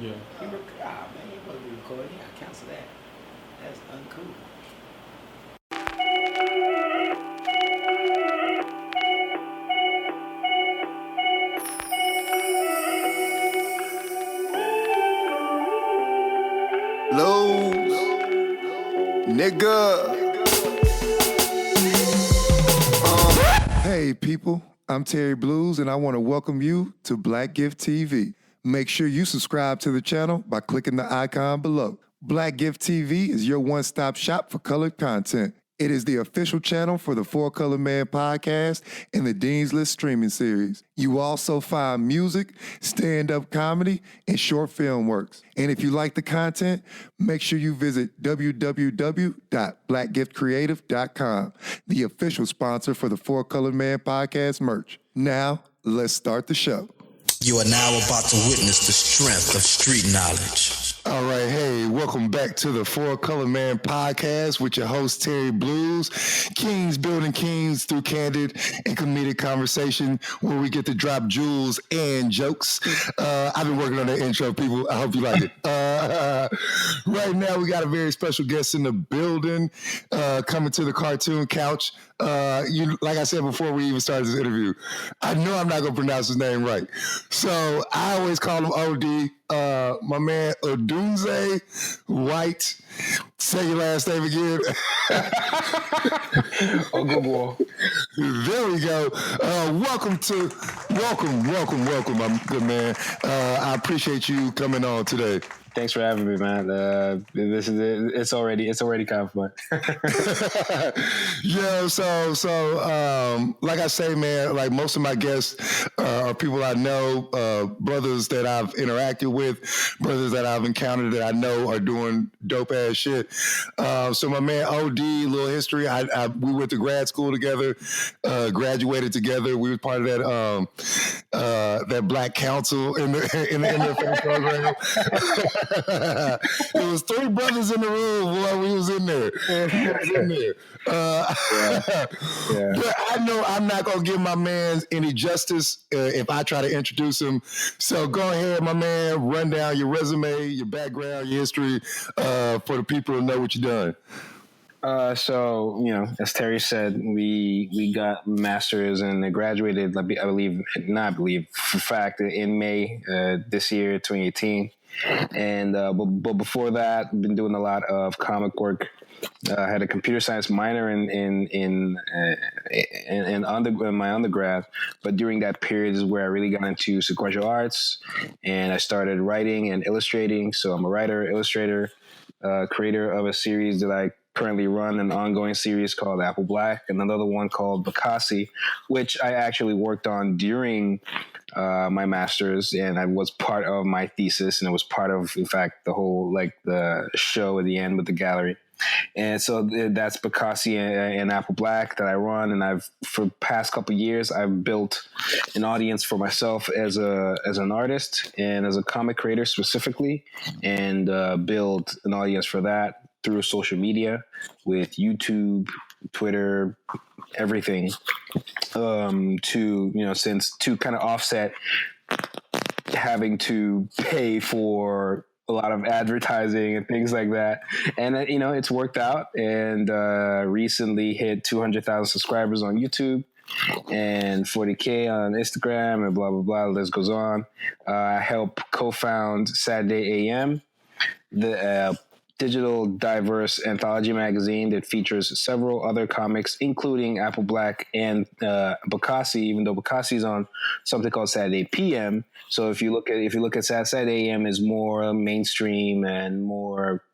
Yeah. Man, you supposed to be recording. You gotta cancel that. That's uncool. Lows, nigga. Hey people, I'm Terry Bluez and I want to welcome you to Black Gift TV. Make sure you subscribe to the channel by clicking the icon below. Black Gift TV is your one-stop shop for colored content. It is the official channel for the Four Color Man podcast and the Dean's List streaming series. You also find music, stand-up comedy, and short film works. And if you like the content, make sure you visit www.blackgiftcreative.com, the official sponsor for the Four Color Man podcast merch. Now, let's start the show. You are now about to witness the strength of street knowledge. All right, hey, welcome back to the Four Color Man podcast with your host, Terry Bluez. Kings building kings through candid and comedic conversation where we get to drop jewels and jokes. I've been working on that intro, people. I hope you like it. Right now, we got a very special guest in the building coming to the cartoon couch. Like I said before we even started this interview, I know I'm not going to pronounce his name right. So I always call him OD. My man Odunze Whyte. Say your last name again. Oguguo. There we go. Welcome, my good man. I appreciate you coming on today. Thanks for having me, man. This is it. It's already kind of fun. Yeah, so like I say, man, like most of my guests are people I know, brothers that I've interacted with, brothers that I've encountered that I know are doing dope ass shit. So my man OD, little history. We went to grad school together, graduated together. We were part of that Black Council in the MFA program. There was 3 brothers in the room while we was in there. But I know I'm not going to give my man any justice if I try to introduce him. So go ahead, my man, run down your resume, your background, your history for the people to know what you've done. So, as Terry said, we got masters and graduated, for fact, in May this year, 2018. And but before that, I've been doing a lot of comic work. I had a computer science minor in my undergrad, but during that period is where I really got into sequential arts, and I started writing and illustrating. So I'm a writer, illustrator, creator of a series that I currently run, an ongoing series called Apple Black, and another one called Bakasi, which I actually worked on during my master's, and I was part of my thesis, and it was part of, in fact, the whole the show at the end with the gallery. And so that's Bakasi and Apple Black that I run, and for the past couple of years, I've built an audience for myself as an artist and as a comic creator specifically, and build an audience for that through social media with YouTube, Twitter, everything, to kind of offset having to pay for a lot of advertising and things like that. And, it's worked out, and recently hit 200,000 subscribers on YouTube and 40K on Instagram and blah, blah, blah. The list goes on. I help co-found Saturday AM, the digital diverse anthology magazine that features several other comics, including Apple Black and Bakasi, even though Bakasi is on something called Saturday PM. So if you look at Saturday AM is more mainstream and more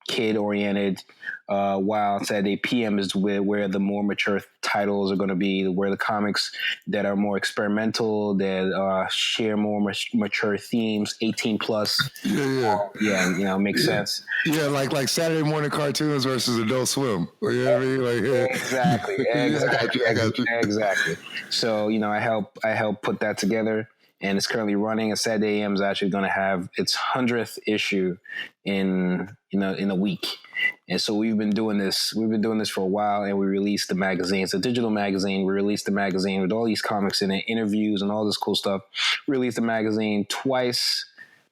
kid oriented, while Saturday PM is where the more mature titles are going to be, where the comics that are more experimental, that share more mature themes, 18 plus. Makes sense. Yeah, like Saturday morning cartoons versus Adult Swim. You know what I mean? Exactly. I got you. Exactly. So I help put that together, and it's currently running. And Saturday AM is actually going to have its 100th issue in a week. And so we've been doing this for a while, and we released the magazine. It's a digital magazine. We released the magazine with all these comics in it, interviews and all this cool stuff. We released the magazine twice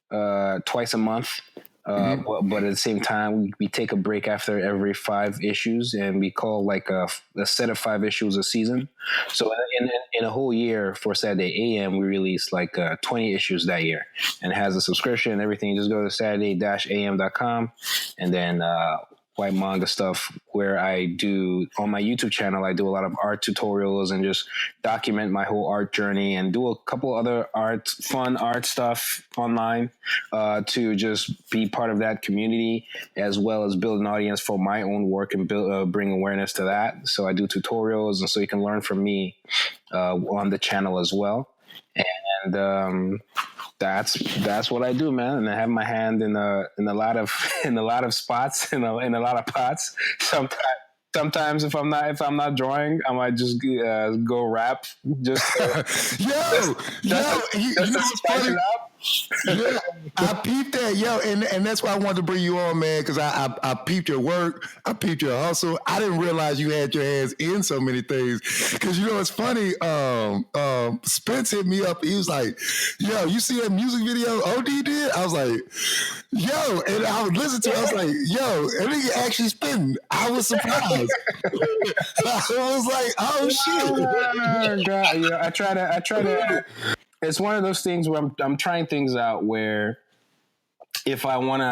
twice a month. But at the same time, we take a break after every 5 issues, and we call like a set of 5 issues a season. So in a whole year for Saturday AM, we release like 20 issues that year, and it has a subscription and everything. Just go to Saturday-am.com, and then White Manga stuff, where I do on my YouTube channel, I do a lot of art tutorials and just document my whole art journey, and do a couple other fun art stuff online to just be part of that community, as well as build an audience for my own work and bring awareness to that. So I do tutorials, and so you can learn from me on the channel as well. And that's what I do, man. And I have my hand in a lot of spots, in a lot of pots. Sometimes if I'm not drawing, I might just go rap. Just you know what's funny? Yeah, I peeped that, yo, and that's why I wanted to bring you on, man, because I peeped your work, I peeped your hustle. I didn't realize you had your hands in so many things. Because you know it's funny, Spence hit me up. He was like, "Yo, you see that music video OD did?" I was like, "Yo," and I would listen to it. I was like, "Yo, that nigga actually spitting." I was surprised. I was like, "Oh shit!" God, you know, I try to. It's one of those things where I'm trying things out where if I want to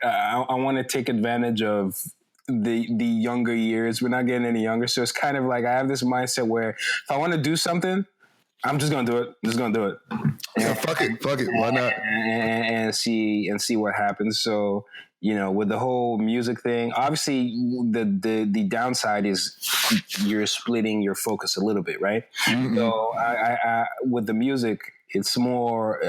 I want to take advantage of the younger years. We're not getting any younger. So it's kind of like I have this mindset where if I want to do something, I'm just going to do it. I'm just going to do it. Yeah, fuck it. Why not? And see what happens. So, you know, with the whole music thing, obviously the downside is you're splitting your focus a little bit, right? Mm-hmm. So I with the music, it's more,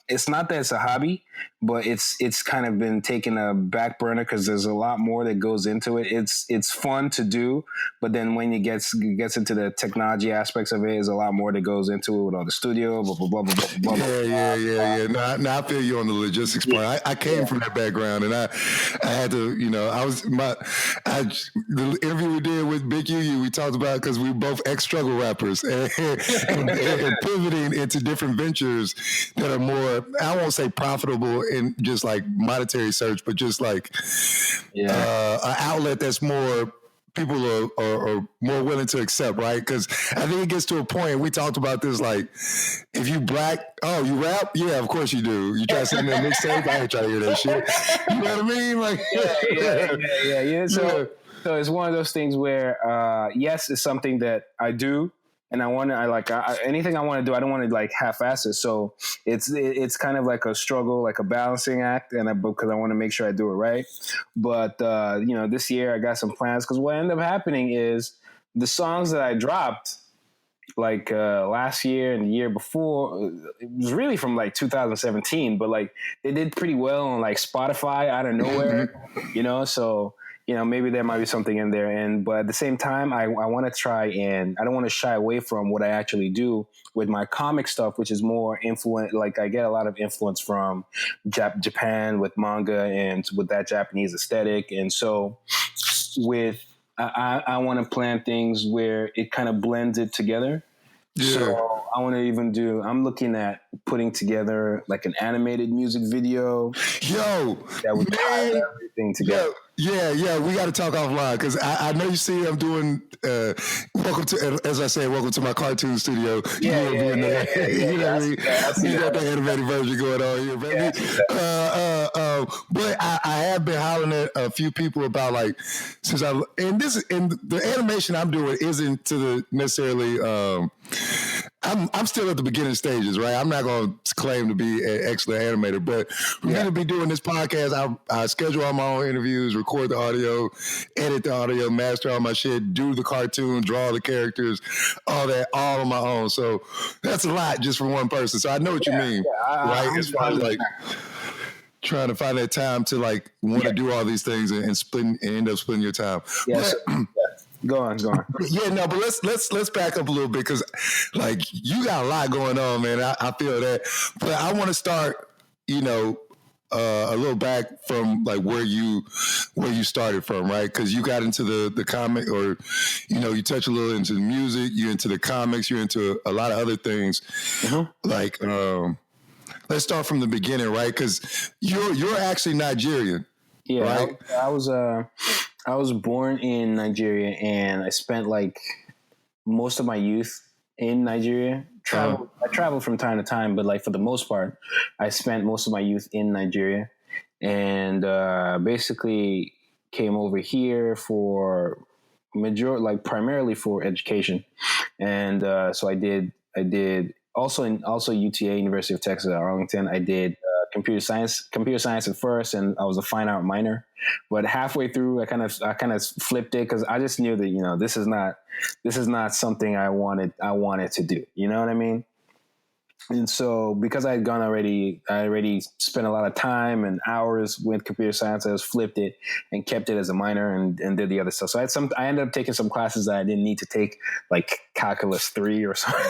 it's not that it's a hobby, but it's kind of been taking a back burner because there's a lot more that goes into it. It's fun to do, but then when it gets into the technology aspects of it, there's a lot more that goes into it with all the studio, blah, blah, blah, blah, blah, blah. Yeah. Now I feel you on the logistics part. I came from that background, and I had to, you know, the interview we did with Big UU, we talked about, because we were both ex-struggle rappers and pivoting into different ventures that are more, I won't say profitable in just like monetary search, but just like an outlet that's more, people are more willing to accept, right? Because I think it gets to a point, we talked about this, like, if you black, oh, you rap? Yeah, of course you do. You try to send me a mixtape? I ain't trying to hear that shit. You know what I mean? Like, yeah. So it's one of those things where, yes, it's something that I do, and anything I want to do, I don't want to like half-ass it. So it's kind of like a struggle, like a balancing act, because I want to make sure I do it right. But you know, this year I got some plans, because what ended up happening is the songs that I dropped like last year and the year before, it was really from like 2017, but like they did pretty well on like Spotify out of nowhere, you know. So, you know, maybe there might be something in there. But at the same time, I want to try, and I don't want to shy away from what I actually do with my comic stuff, which is more influence. Like I get a lot of influence from Japan with manga and with that Japanese aesthetic. And so I want to plan things where it kind of blends it together. Yeah. So I want to I'm looking at putting together like an animated music video. Yo, that would tie everything together. Yeah, we got to talk offline, because I know you see I'm doing, welcome to my cartoon studio. You got the animated version going on here, baby. But I have been hollering at a few people about, like, and the animation I'm doing isn't to the necessarily, I'm still at the beginning stages, right? I'm not going to claim to be an excellent animator, but we're going to be doing this podcast. I schedule all my own interviews, record the audio, edit the audio, master all my shit, do the cartoon, draw the characters, all that, all on my own. So that's a lot just for one person. So I know what you mean, right? As far as like trying to find that time to like want to do all these things and end up splitting your time. Yes. Go on. Yeah, no, but let's back up a little bit, because like you got a lot going on, man. I feel that, but I want to start, you know, a little back from like where you started from, right? Because you got into the comic, or you know, you touch a little into the music, you're into the comics, you're into a lot of other things, like let's start from the beginning, right? Because you're actually Nigerian. Yeah, right? I was born in Nigeria, and I spent like most of my youth in Nigeria. I traveled from time to time, but like for the most part, I spent most of my youth in Nigeria, and basically came over here for primarily for education, and so I did also UTA, University of Texas at Arlington. I did computer science at first, and I was a fine art minor. But halfway through, I kind of flipped it because I just knew that this is not something I wanted to do. You know what I mean? And so because I already spent a lot of time and hours with computer science, I just flipped it and kept it as a minor and did the other stuff. So I ended up taking some classes that I didn't need to take, like calculus 3 or something.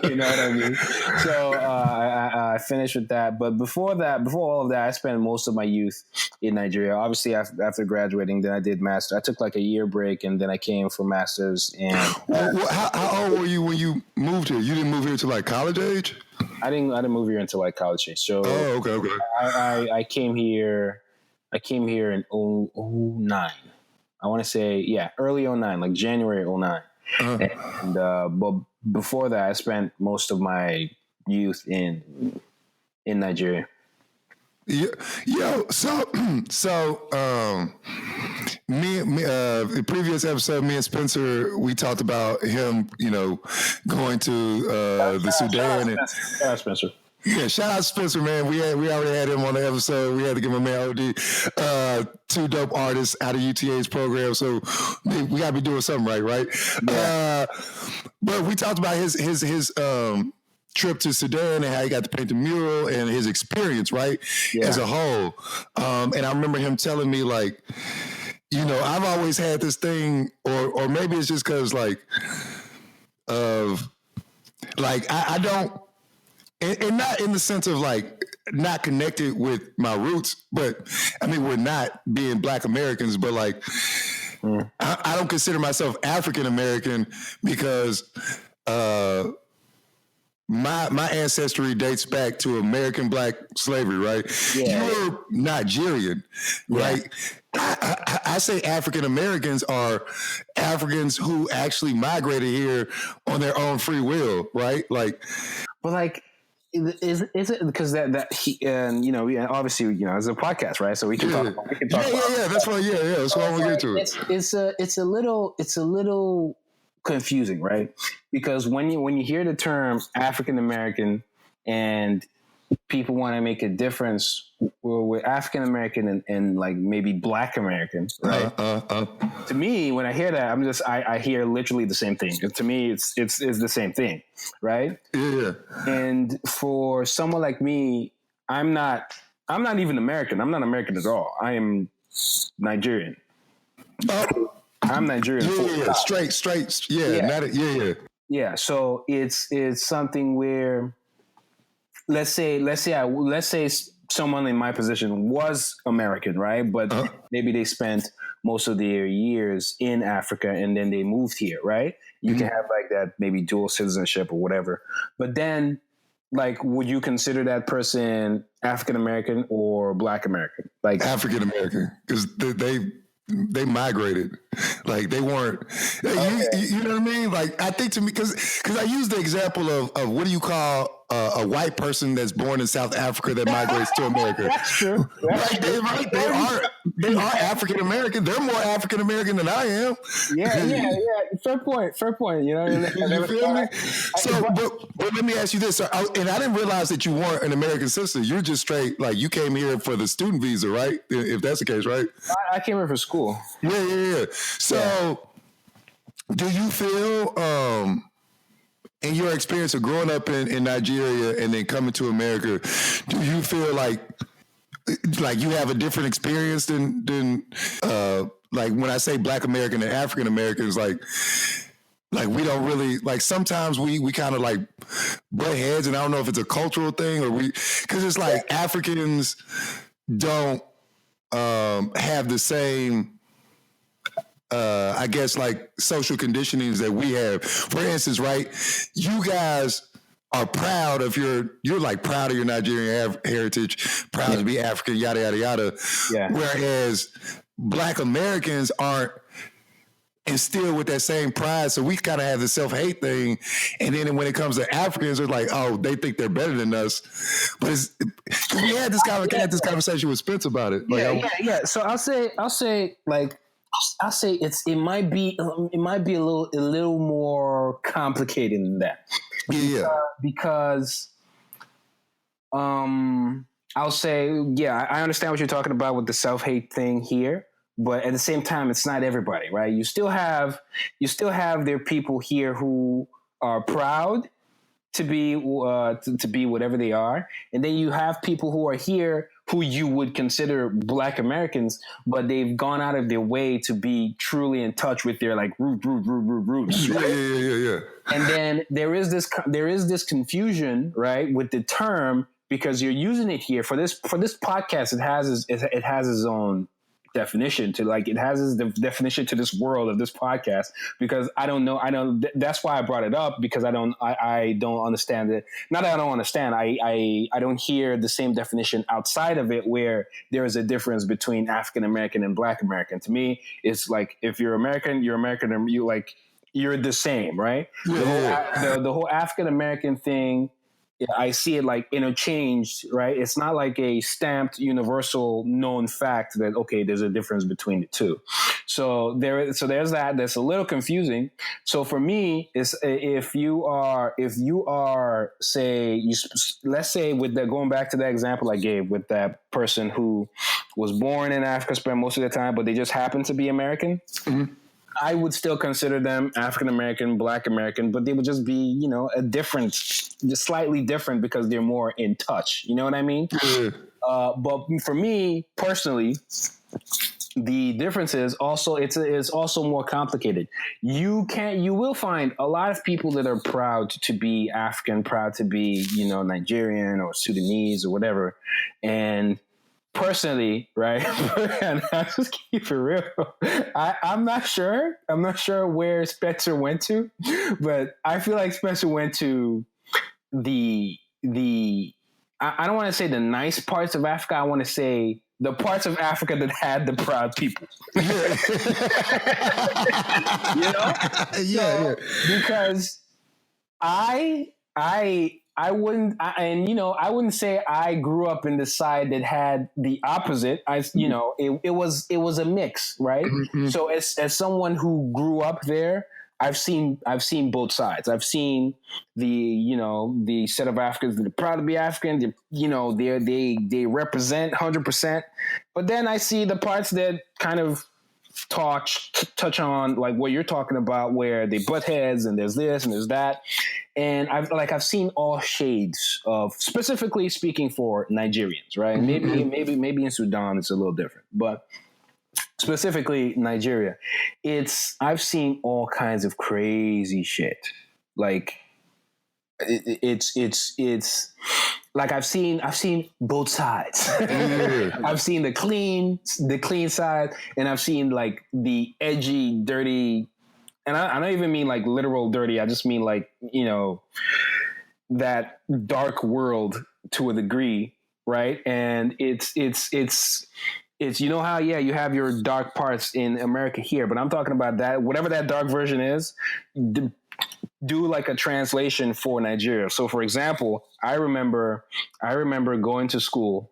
You know what I mean? So I finished with that. But before all of that, I spent most of my youth in Nigeria. Obviously, after graduating, then I did master. I took like a year break, and then I came for masters. And how old were you when you moved here? You didn't move here to like college age? I didn't move here until like college age. So okay. I came here in 09. I want to say early 09, like January 09. And but before that, I spent most of my youth in Nigeria. Me, the previous episode, me and Spencer, we talked about him, going to the Sudan. Shout out Spencer. Yeah, shout out Spencer, man. We already had him on the episode. We had to give my man OD. 2 dope artists out of UTA's program, so we gotta be doing something right? Yeah. But we talked about his trip to Sudan and how he got to paint the mural and his experience, right? Yeah. As a whole. And I remember him telling me, like, I've always had this thing, or maybe it's just because, like, I don't, and not in the sense of, like, not connected with my roots, but, I mean, we're not being Black Americans, but, like, I don't consider myself African American because my ancestry dates back to American Black slavery, right? Yeah. You're Nigerian, right? I say African Americans are Africans who actually migrated here on their own free will, right? Like, but like, is it because that he obviously it's a podcast, right? So we can talk. Yeah. That's why. Yeah. That's why I want to get to it. It's a little confusing, right? Because when you hear the term African American and people want to make a difference with African American and like maybe Black American, right? To me, when I hear that, I hear literally the same thing. To me, it's the same thing, right? Yeah. And for someone like me, I'm not even American. I'm not American at all. I am Nigerian. I'm Nigerian. Yeah. Straight. Yeah. Yeah. So it's something where, let's say someone in my position was American, right? But maybe they spent most of their years in Africa and then they moved here, right? You can have like that maybe dual citizenship or whatever. But then, like, would you consider that person African American or Black American? Like African American, because they migrated, like they weren't. You know what I mean? Like, I think to me, because I use the example of what do you call a white person that's born in South Africa that migrates to America? That's true. They are African American. They're more African American than I am. Yeah. Fair point. You feel me? So, but let me ask you this. And I didn't realize that you weren't an American citizen. You're just straight, like, you came here for the student visa, right? If that's the case, right? I came here for school. Yeah. So, do you feel, in your experience of growing up in Nigeria and then coming to America, do you feel like you have a different experience than like when I say Black American and African Americans, like we don't really, like, sometimes we kind of like butt heads, and I don't know if it's a cultural thing or because it's like Africans don't have the same I guess, like, social conditionings that we have. For instance, right, you guys are proud of you're like proud of your Nigerian heritage, proud to be African, yada, yada, yada. Yeah. Whereas Black Americans aren't instilled with that same pride. So we kind of have the self-hate thing. And then when it comes to Africans, it's like, oh, they think they're better than us. But it's, cause we had this conversation with Spence about it. Like, yeah. So I'll say it might be a little more complicated than that. Because I'll say, I understand what you're talking about with the self-hate thing here, but at the same time, it's not everybody, right? You still have their people here who are proud to be whatever they are, and then you have people who are here who you would consider Black Americans, but they've gone out of their way to be truly in touch with their like roots. Right? Yeah. And then there is this confusion, right, with the term, because you're using it here for this podcast. It has its own definition to like, it has its definition to this world of this podcast, because I don't know. That's why I brought it up, because I don't understand it. Not that I don't understand. I don't hear the same definition outside of it, where there is a difference between African American and Black American. To me, it's like, if you're American, and you're the same, right? The whole African American thing, I see it like interchanged, right? It's not like a stamped universal known fact that, okay, there's a difference between the two. So there's that. That's a little confusing. So for me, it's if you are say, let's say going back to that example I gave with that person who was born in Africa, spent most of their time, but they just happen to be American. Mm-hmm. I would still consider them African American, Black American, but they would just be, just slightly different, because they're more in touch. You know what I mean? Mm-hmm. But for me personally, the difference is also it's also more complicated. You will find a lot of people that are proud to be African, proud to be Nigerian or Sudanese or whatever, and personally, right? And I just keep it real. I'm not sure where Spencer went to, but I feel like Spencer went to the I don't want to say the nice parts of Africa. I want to say the parts of Africa that had the proud people. Yeah. Because I wouldn't say I grew up in the side that had the opposite. It was a mix, right? Mm-hmm. So as someone who grew up there, I've seen both sides. I've seen the set of Africans that are proud to be African. They represent 100%. But then I see the parts that kind of touch on like what you're talking about, where they butt heads and there's this and there's that. And I've seen all shades of, specifically speaking for Nigerians, right? Mm-hmm. Maybe in Sudan it's a little different, but specifically Nigeria, I've seen all kinds of crazy shit. Like it's like I've seen both sides. Mm-hmm. I've seen the clean side, and I've seen like the edgy, dirty. And I don't even mean like literal dirty. I just mean like, that dark world to a degree, right? And it's how, you have your dark parts in America here, but I'm talking about that, whatever that dark version is, do like a translation for Nigeria. So for example, I remember going to school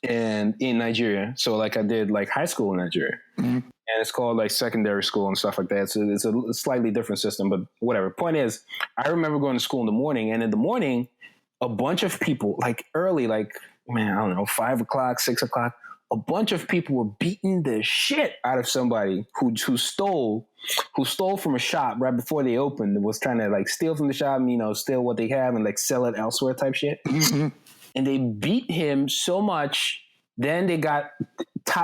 in Nigeria. So like I did like high school in Nigeria. Mm-hmm. And it's called like secondary school and stuff like that. So it's a slightly different system, but whatever. Point is, I remember going to school in the morning, and in the morning, a bunch of people, like early, like, man, I don't know, 5 o'clock, 6 o'clock, a bunch of people were beating the shit out of somebody who stole from a shop right before they opened, was trying to like steal from the shop, steal what they have and like sell it elsewhere type shit. Mm-hmm. And they beat him so much. Then they got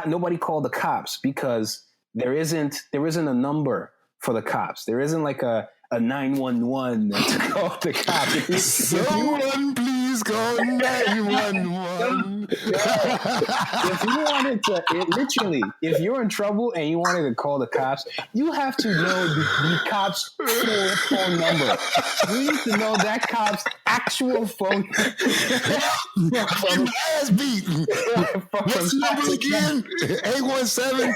nobody called the cops, because there isn't a number for the cops. There isn't like a 911 to call the cops. Someone please call 911. If you wanted to, literally, if you're in trouble and you wanted to call the cops, you have to know the cop's full phone number. You need to know that cop's actual phone number. From ass beat. What's the number again? 817.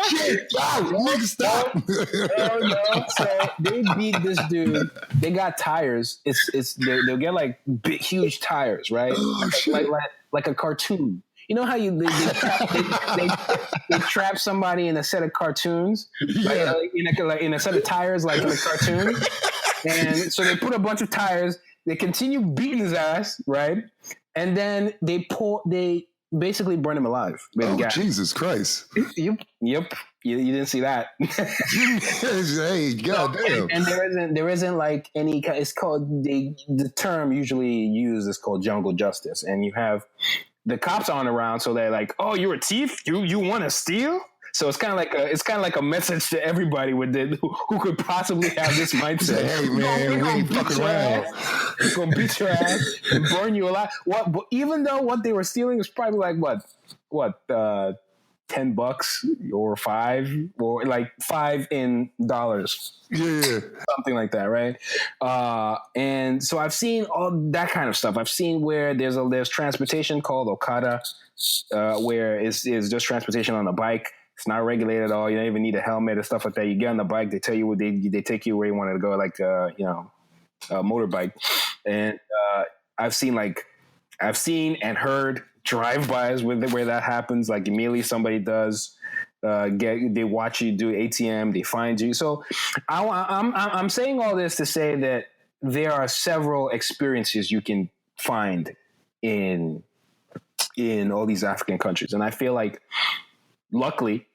Shit, nigga, stop. No. So they beat this dude. They got tires. They'll get like big, huge tires, right? Like a cartoon. You know how they trap somebody in a set of cartoons, in a set of tires, like in a cartoon. And so they put a bunch of tires. They continue beating his ass, right? And then they basically burn him alive. Oh, Jesus Christ. Yep. You didn't see that. Hey, goddamn. And there isn't like any, it's called, the term usually used is called jungle justice. And you have the cops on around, so they're like, oh, you're a thief? You want to steal? So it's kind of like a message to everybody who could possibly have this mindset. Hey man, we ain't fucking around. We're gonna beat your ass and burn you alive. Even though what they were stealing is probably like what $10 or $5 or like $5 in dollars. Yeah, something like that, right? And so I've seen all that kind of stuff. I've seen where there's transportation called Okada, where it's just transportation on a bike. It's not regulated at all. You don't even need a helmet and stuff like that. You get on the bike, they tell you they take you where you wanted to go, like a motorbike. And I've seen and heard drive-bys where that happens. Like immediately somebody does they watch you do ATM, they find you. So I'm saying all this to say that there are several experiences you can find in all these African countries, and I feel like luckily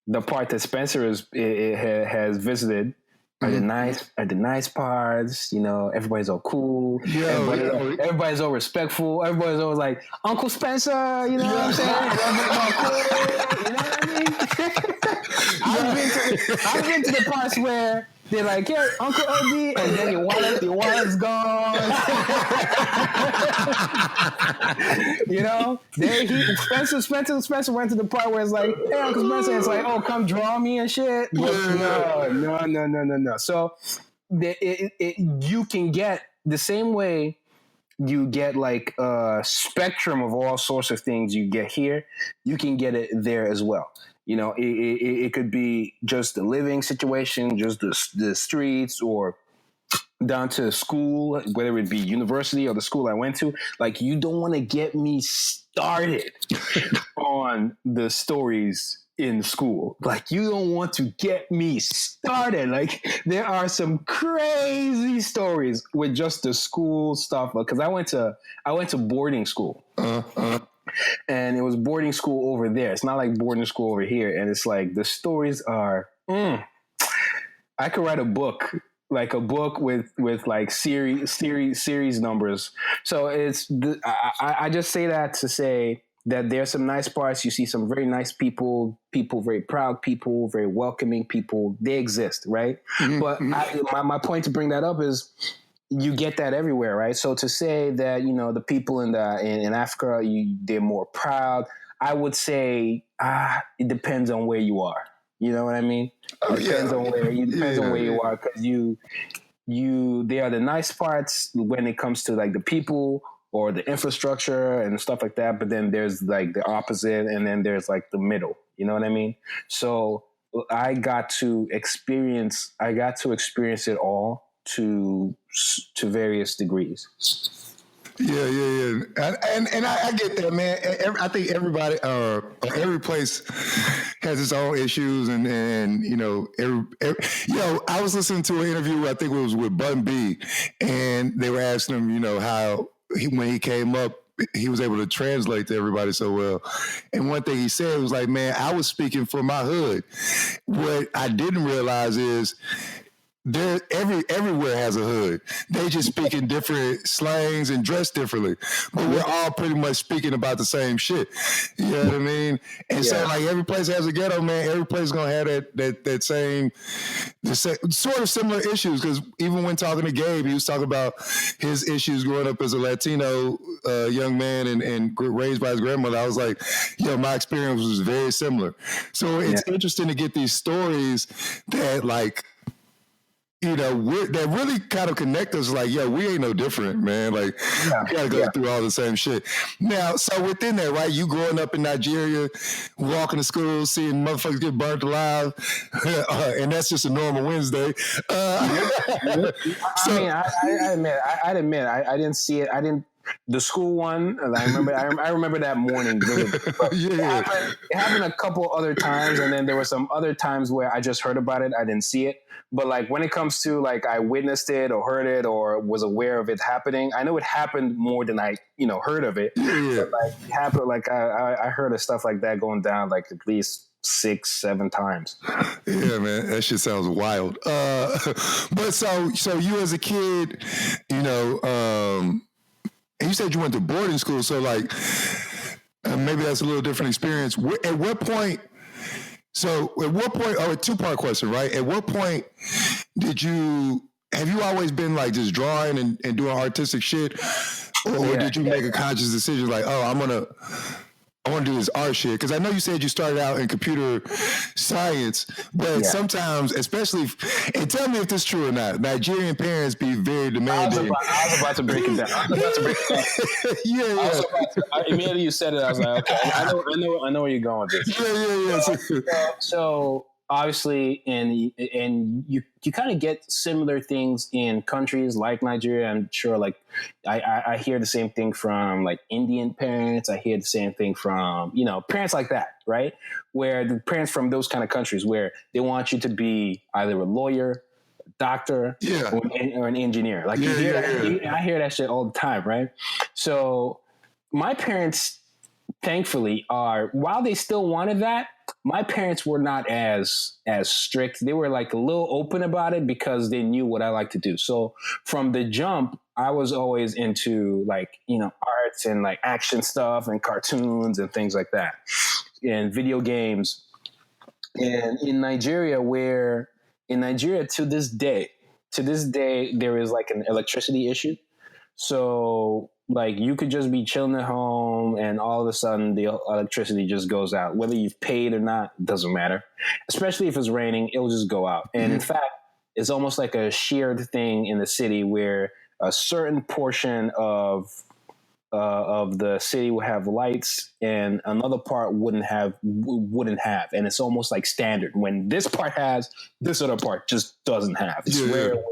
the part that Spencer has visited are the nice parts. You know, everybody's all cool. Everybody's all respectful. Everybody's always like, Uncle Spencer, you know what I'm saying? Everybody's all cool. You know what I mean? I've been to the parts where they're like, yeah, Uncle OD, and then your wallet's gone. You know? Spencer went to the part where it's like, hey, Uncle Spencer, it's like, oh, come draw me and shit. But no. So you can get the same way you get like a spectrum of all sorts of things you get here, you can get it there as well. You know, it could be just the living situation, just the streets, or down to school, whether it be university or the school I went to. Like, you don't want to get me started on the stories in school. Like, you don't want to get me started. Like, there are some crazy stories with just the school stuff. Because I went to boarding school. And it was boarding school over there. It's not like boarding school over here. And it's like the stories are. I could write a book, like a book with like series numbers. So it's. I just say that to say that there's some nice parts. You see some very nice people, very proud people, very welcoming people. They exist, right? Mm-hmm. But my point to bring that up is, you get that everywhere, right? So to say that, you know, the people in Africa, they're more proud, I would say it depends on where you are. You know what I mean? It depends on where you are, because they are the nice parts when it comes to like the people or the infrastructure and stuff like that. But then there's like the opposite, and then there's like the middle. You know what I mean? So I got to experience it all to various degrees. Yeah. And I get that, man. I think everybody, every place has its own issues, and you know, I was listening to an interview, I think it was with Bun B, and they were asking him, you know, how when he came up, he was able to translate to everybody so well. And one thing he said was like, man, I was speaking for my hood. What I didn't realize is everywhere has a hood. They just speak in different slangs and dress differently, but we're all pretty much speaking about the same shit. You know what I mean? And so like every place has a ghetto, man. Every place is gonna have that same sort of similar issues. Because even when talking to Gabe, he was talking about his issues growing up as a Latino young man and raised by his grandmother. I was like, yo, my experience was very similar. So it's interesting to get these stories that like, you know, that really kind of connect us. Like, yo, we ain't no different, man. Like, we gotta go through all the same shit. Now, so within that, right, you growing up in Nigeria, walking to school, seeing motherfuckers get burnt alive, and that's just a normal Wednesday. I admit, I didn't see it. I didn't. The school one, I remember that morning vividly. It happened a couple other times, and then there were some other times where I just heard about it. I didn't see it. But like when it comes to like I witnessed it or heard it or was aware of it happening, I know it happened more than I, heard of it. But like it happened, like I heard of stuff like that going down like at least 6-7 times. Yeah, man, that shit sounds wild. But so you as a kid, and you said you went to boarding school, so like maybe that's a little different experience. At what point? A two-part question, right? At what point have you always been like just drawing and doing artistic shit? Or did you make a conscious decision like, oh, I want to do this art shit? Because I know you said you started out in computer science, but sometimes, especially, and tell me if this is true or not, Nigerian parents be very demanding. I was about to break it down. Immediately you said it, I was like, okay, I know where you're going with this. So obviously, and you kind of get similar things in countries like Nigeria. I'm sure, like I hear the same thing from like Indian parents. I hear the same thing from parents like that, right? Where the parents from those kind of countries where they want you to be either a lawyer, a doctor, or an engineer. Like I hear that shit all the time, right? So my parents, thankfully, while they still wanted that, my parents were not as strict. They were like a little open about it because they knew what I like to do. So from the jump, I was always into like, arts and like action stuff and cartoons and things like that and video games. And in Nigeria, to this day, there is like an electricity issue. So like you could just be chilling at home and all of a sudden the electricity just goes out. Whether you've paid or not, it doesn't matter. Especially if it's raining, it'll just go out. And in fact, it's almost like a shared thing in the city where a certain portion of the city will have lights and another part wouldn't have. And it's almost like standard. When this part has, this other part just doesn't have. It's rare.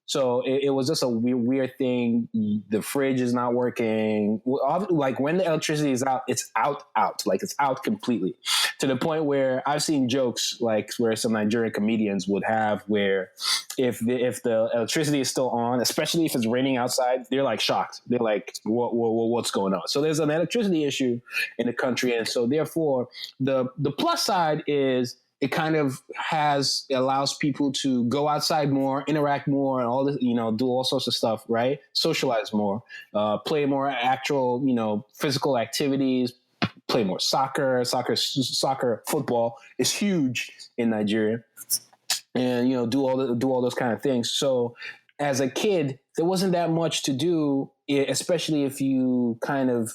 So it was just a weird thing. The fridge is not working. Like when the electricity is out, it's out. Like it's out completely. To the point where I've seen jokes like where some Nigerian comedians would have where if the electricity is still on, especially if it's raining outside, they're like shocked. They're like, what's going on? So there's an electricity issue in the country. And so therefore the plus side is it kind of allows people to go outside more, interact more, and all this, do all sorts of stuff, right? Socialize more, play more actual, physical activities, play more soccer, football is huge in Nigeria, and do all those kind of things. So as a kid, there wasn't that much to do, especially if you kind of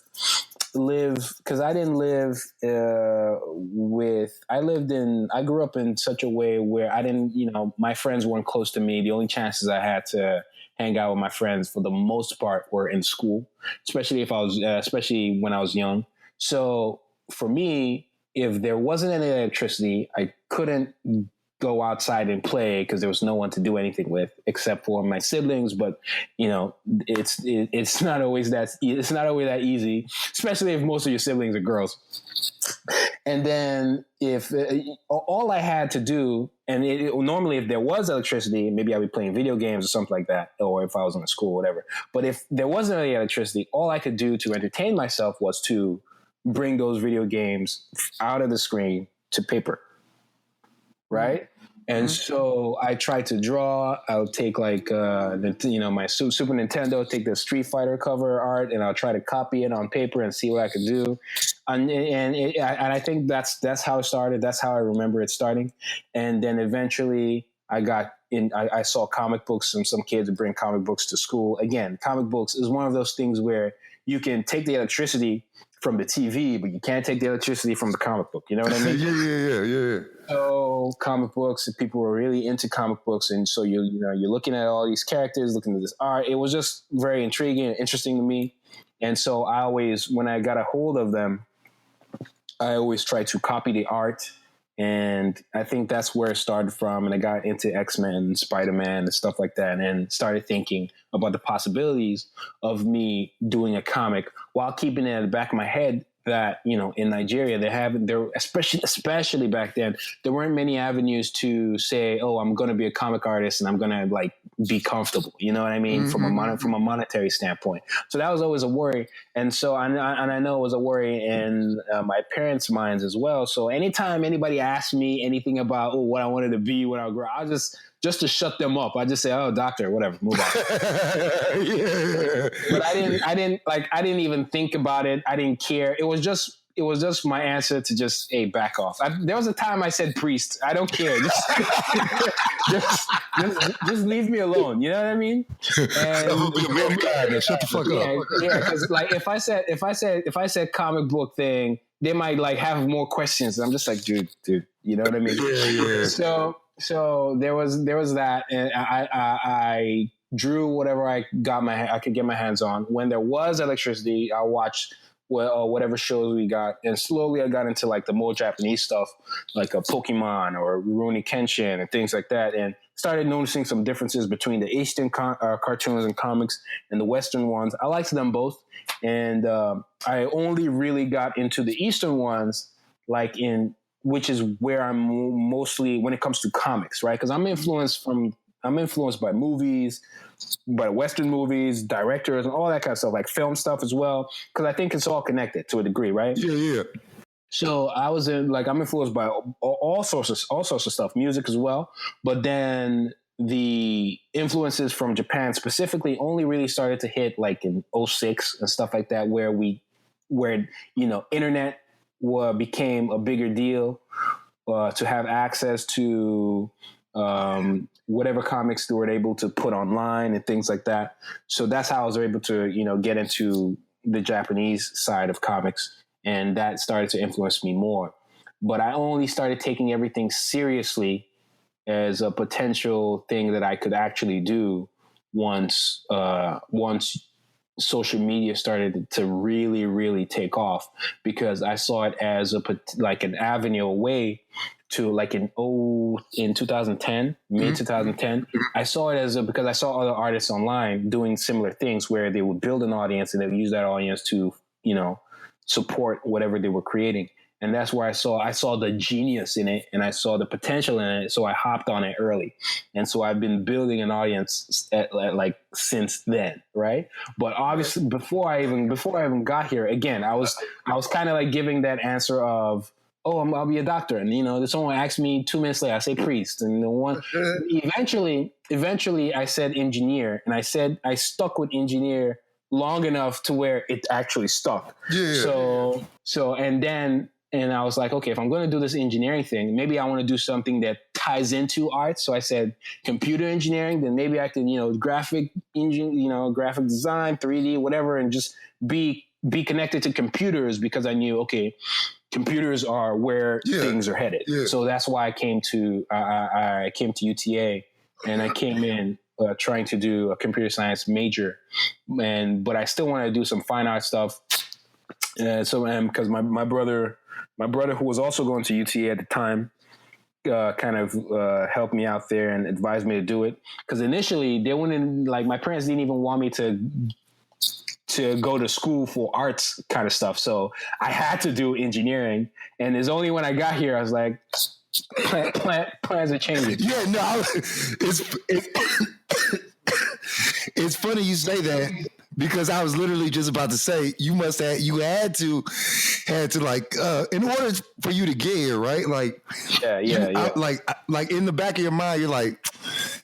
live, because I didn't live I grew up in such a way where I didn't, my friends weren't close to me. The only chances I had to hang out with my friends for the most part were in school, especially when I was young. So for me, if there wasn't any electricity, I couldn't go outside and play because there was no one to do anything with except for my siblings. But it's not always that easy, especially if most of your siblings are girls. And then if all I had to do, and normally if there was electricity, maybe I'd be playing video games or something like that, or if I was in a school, whatever. But if there wasn't any electricity, all I could do to entertain myself was to bring those video games out of the screen to paper. Right? And so I tried to draw. I'll take like my Super Nintendo, take the Street Fighter cover art, and I'll try to copy it on paper and see what I could do. And I think that's how it started. That's how I remember it starting. And then eventually I got in. I saw comic books, and some kids bring comic books to school. Again, comic books is one of those things where you can take the electricity from the TV, but you can't take the electricity from the comic book. You know what I mean? Yeah. So comic books, people were really into comic books, and so you're looking at all these characters, looking at this art. It was just very intriguing and interesting to me. And so I always, when I got a hold of them, I always tried to copy the art. And I think that's where it started from. And I got into X-Men and Spider-Man and stuff like that, and started thinking about the possibilities of me doing a comic while keeping it at the back of my head that, in Nigeria, especially back then, there weren't many avenues to say, oh, I'm going to be a comic artist and I'm going to like be comfortable. You know what I mean? Mm-hmm. From a monetary standpoint. So that was always a worry. And so, I know it was a worry in my parents' minds as well. So anytime anybody asked me anything about what I wanted to be when I grow up, I just to shut them up, I just say, oh, doctor, whatever, move on. Yeah. But I didn't even think about it. I didn't care. It was just my answer to just, hey, back off. There was a time I said priest. I don't care. Just leave me alone. You know what I mean? And I'm gonna be a man of God, man. Shut the fuck up. Yeah, because like if I said comic book thing, they might like have more questions. I'm just like, dude, you know what I mean? Yeah. So there was that, and I drew whatever I could get my hands on. When there was electricity, I watched whatever shows we got, and slowly I got into like the more Japanese stuff, like a Pokemon or Rurouni Kenshin and things like that, and started noticing some differences between the Eastern cartoons and comics and the Western ones. I liked them both, and I only really got into the Eastern ones which is where I'm mostly when it comes to comics, right? Because I'm influenced by movies, by Western movies, directors, and all that kind of stuff, like film stuff as well. Because I think it's all connected to a degree, right? Yeah. So I'm influenced by all sorts of stuff, music as well. But then the influences from Japan specifically only really started to hit like in 2006 and stuff like that, where internet became a bigger deal, to have access to whatever comics they were able to put online and things like that. So that's how I was able to, get into the Japanese side of comics, and that started to influence me more. But I only started taking everything seriously as a potential thing that I could actually do once social media started to really, really take off, because I saw it as an avenue, a way to like in 2010, mid 2010, I saw it because I saw other artists online doing similar things where they would build an audience and they would use that audience to, support whatever they were creating. And that's where I saw the genius in it, and I saw the potential in it. So I hopped on it early. And so I've been building an audience since then. Right. But obviously before I even got here, again, I was kind of like giving that answer of, oh, I'll be a doctor. And, someone asked me 2 minutes later, I say priest. And eventually I said engineer, and I stuck with engineer long enough to where it actually stuck. Yeah. And I was like, okay, if I'm going to do this engineering thing, maybe I want to do something that ties into art. So I said computer engineering, then maybe I can, graphic design, 3D, whatever, and just be connected to computers, because I knew, okay, computers are where things are headed. Yeah. So that's why I came to UTA, and I came in trying to do a computer science major, but I still wanted to do some fine art stuff. Because my brother, who was also going to UTA at the time, kind of helped me out there and advised me to do it. Because initially they wouldn't, my parents didn't even want me to go to school for arts kind of stuff. So I had to do engineering. And it's only when I got here, I was like, plans are changing. Yeah, no, it's funny you say that, because I was literally just about to say you had to like in order for you to get here, right? Like like in the back of your mind, you're like,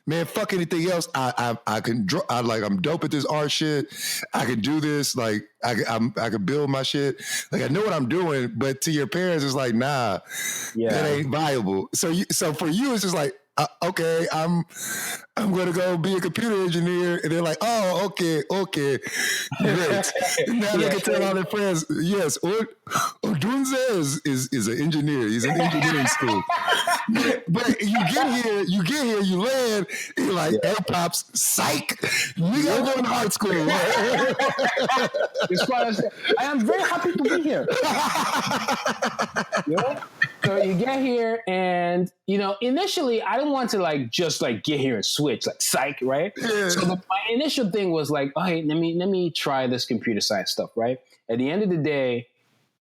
man, fuck anything else. I can draw. I'm dope at this art shit. I can do this. Like I can build my shit. Like I know what I'm doing. But to your parents, it's like, nah, that ain't viable. So for you, it's just like, okay, I'm gonna go be a computer engineer, and they're like, oh, okay, great. Now they can tell all their friends, yes, Odunze is an engineer. He's in engineering school. But you get here, you land, and you're like, hey, pops, psych, nigga, I'm going to art school. I am very happy to be here. So you get here, and initially I didn't want to just get here and switch, psych, right? Yeah. So my initial thing was like, hey, let me try this computer science stuff, right? At the end of the day,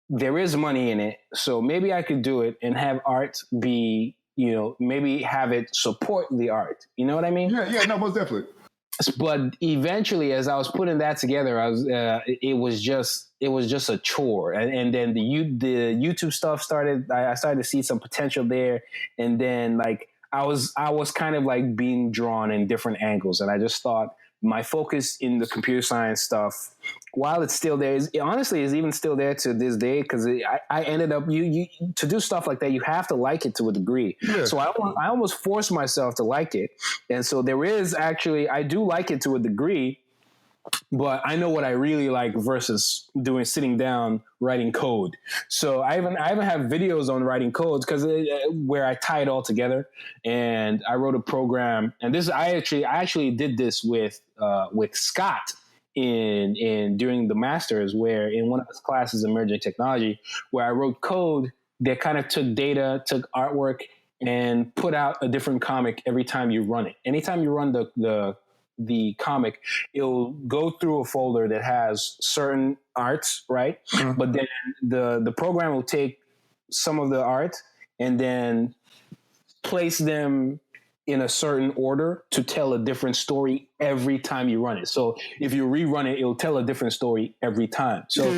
there is money in it, so maybe I could do it and have art be, maybe have it support the art. You know what I mean? Yeah, no, most definitely. But eventually, as I was putting that together, it was just a chore, and then the YouTube stuff started. I started to see some potential there, and then I was kind of being drawn in different angles, and I just thought my focus in the computer science stuff, while it's still there, is even still there to this day, because I ended up you to do stuff like that, you have to like it to a degree. Yeah. So I almost forced myself to like it, and so I do like it to a degree, but I know what I really like versus sitting down writing code. So I even have videos on writing codes where I tie it all together, and I wrote a program. And this I actually did this with Scott in during the masters, where in one of his classes, emerging technology, where I wrote code that kind of took data, took artwork, and put out a different comic every time you run it. Anytime you run the comic, it'll go through a folder that has certain arts, right? Mm-hmm. But then the program will take some of the art and then place them in a certain order to tell a different story every time you run it. So if you rerun it, it'll tell a different story every time. So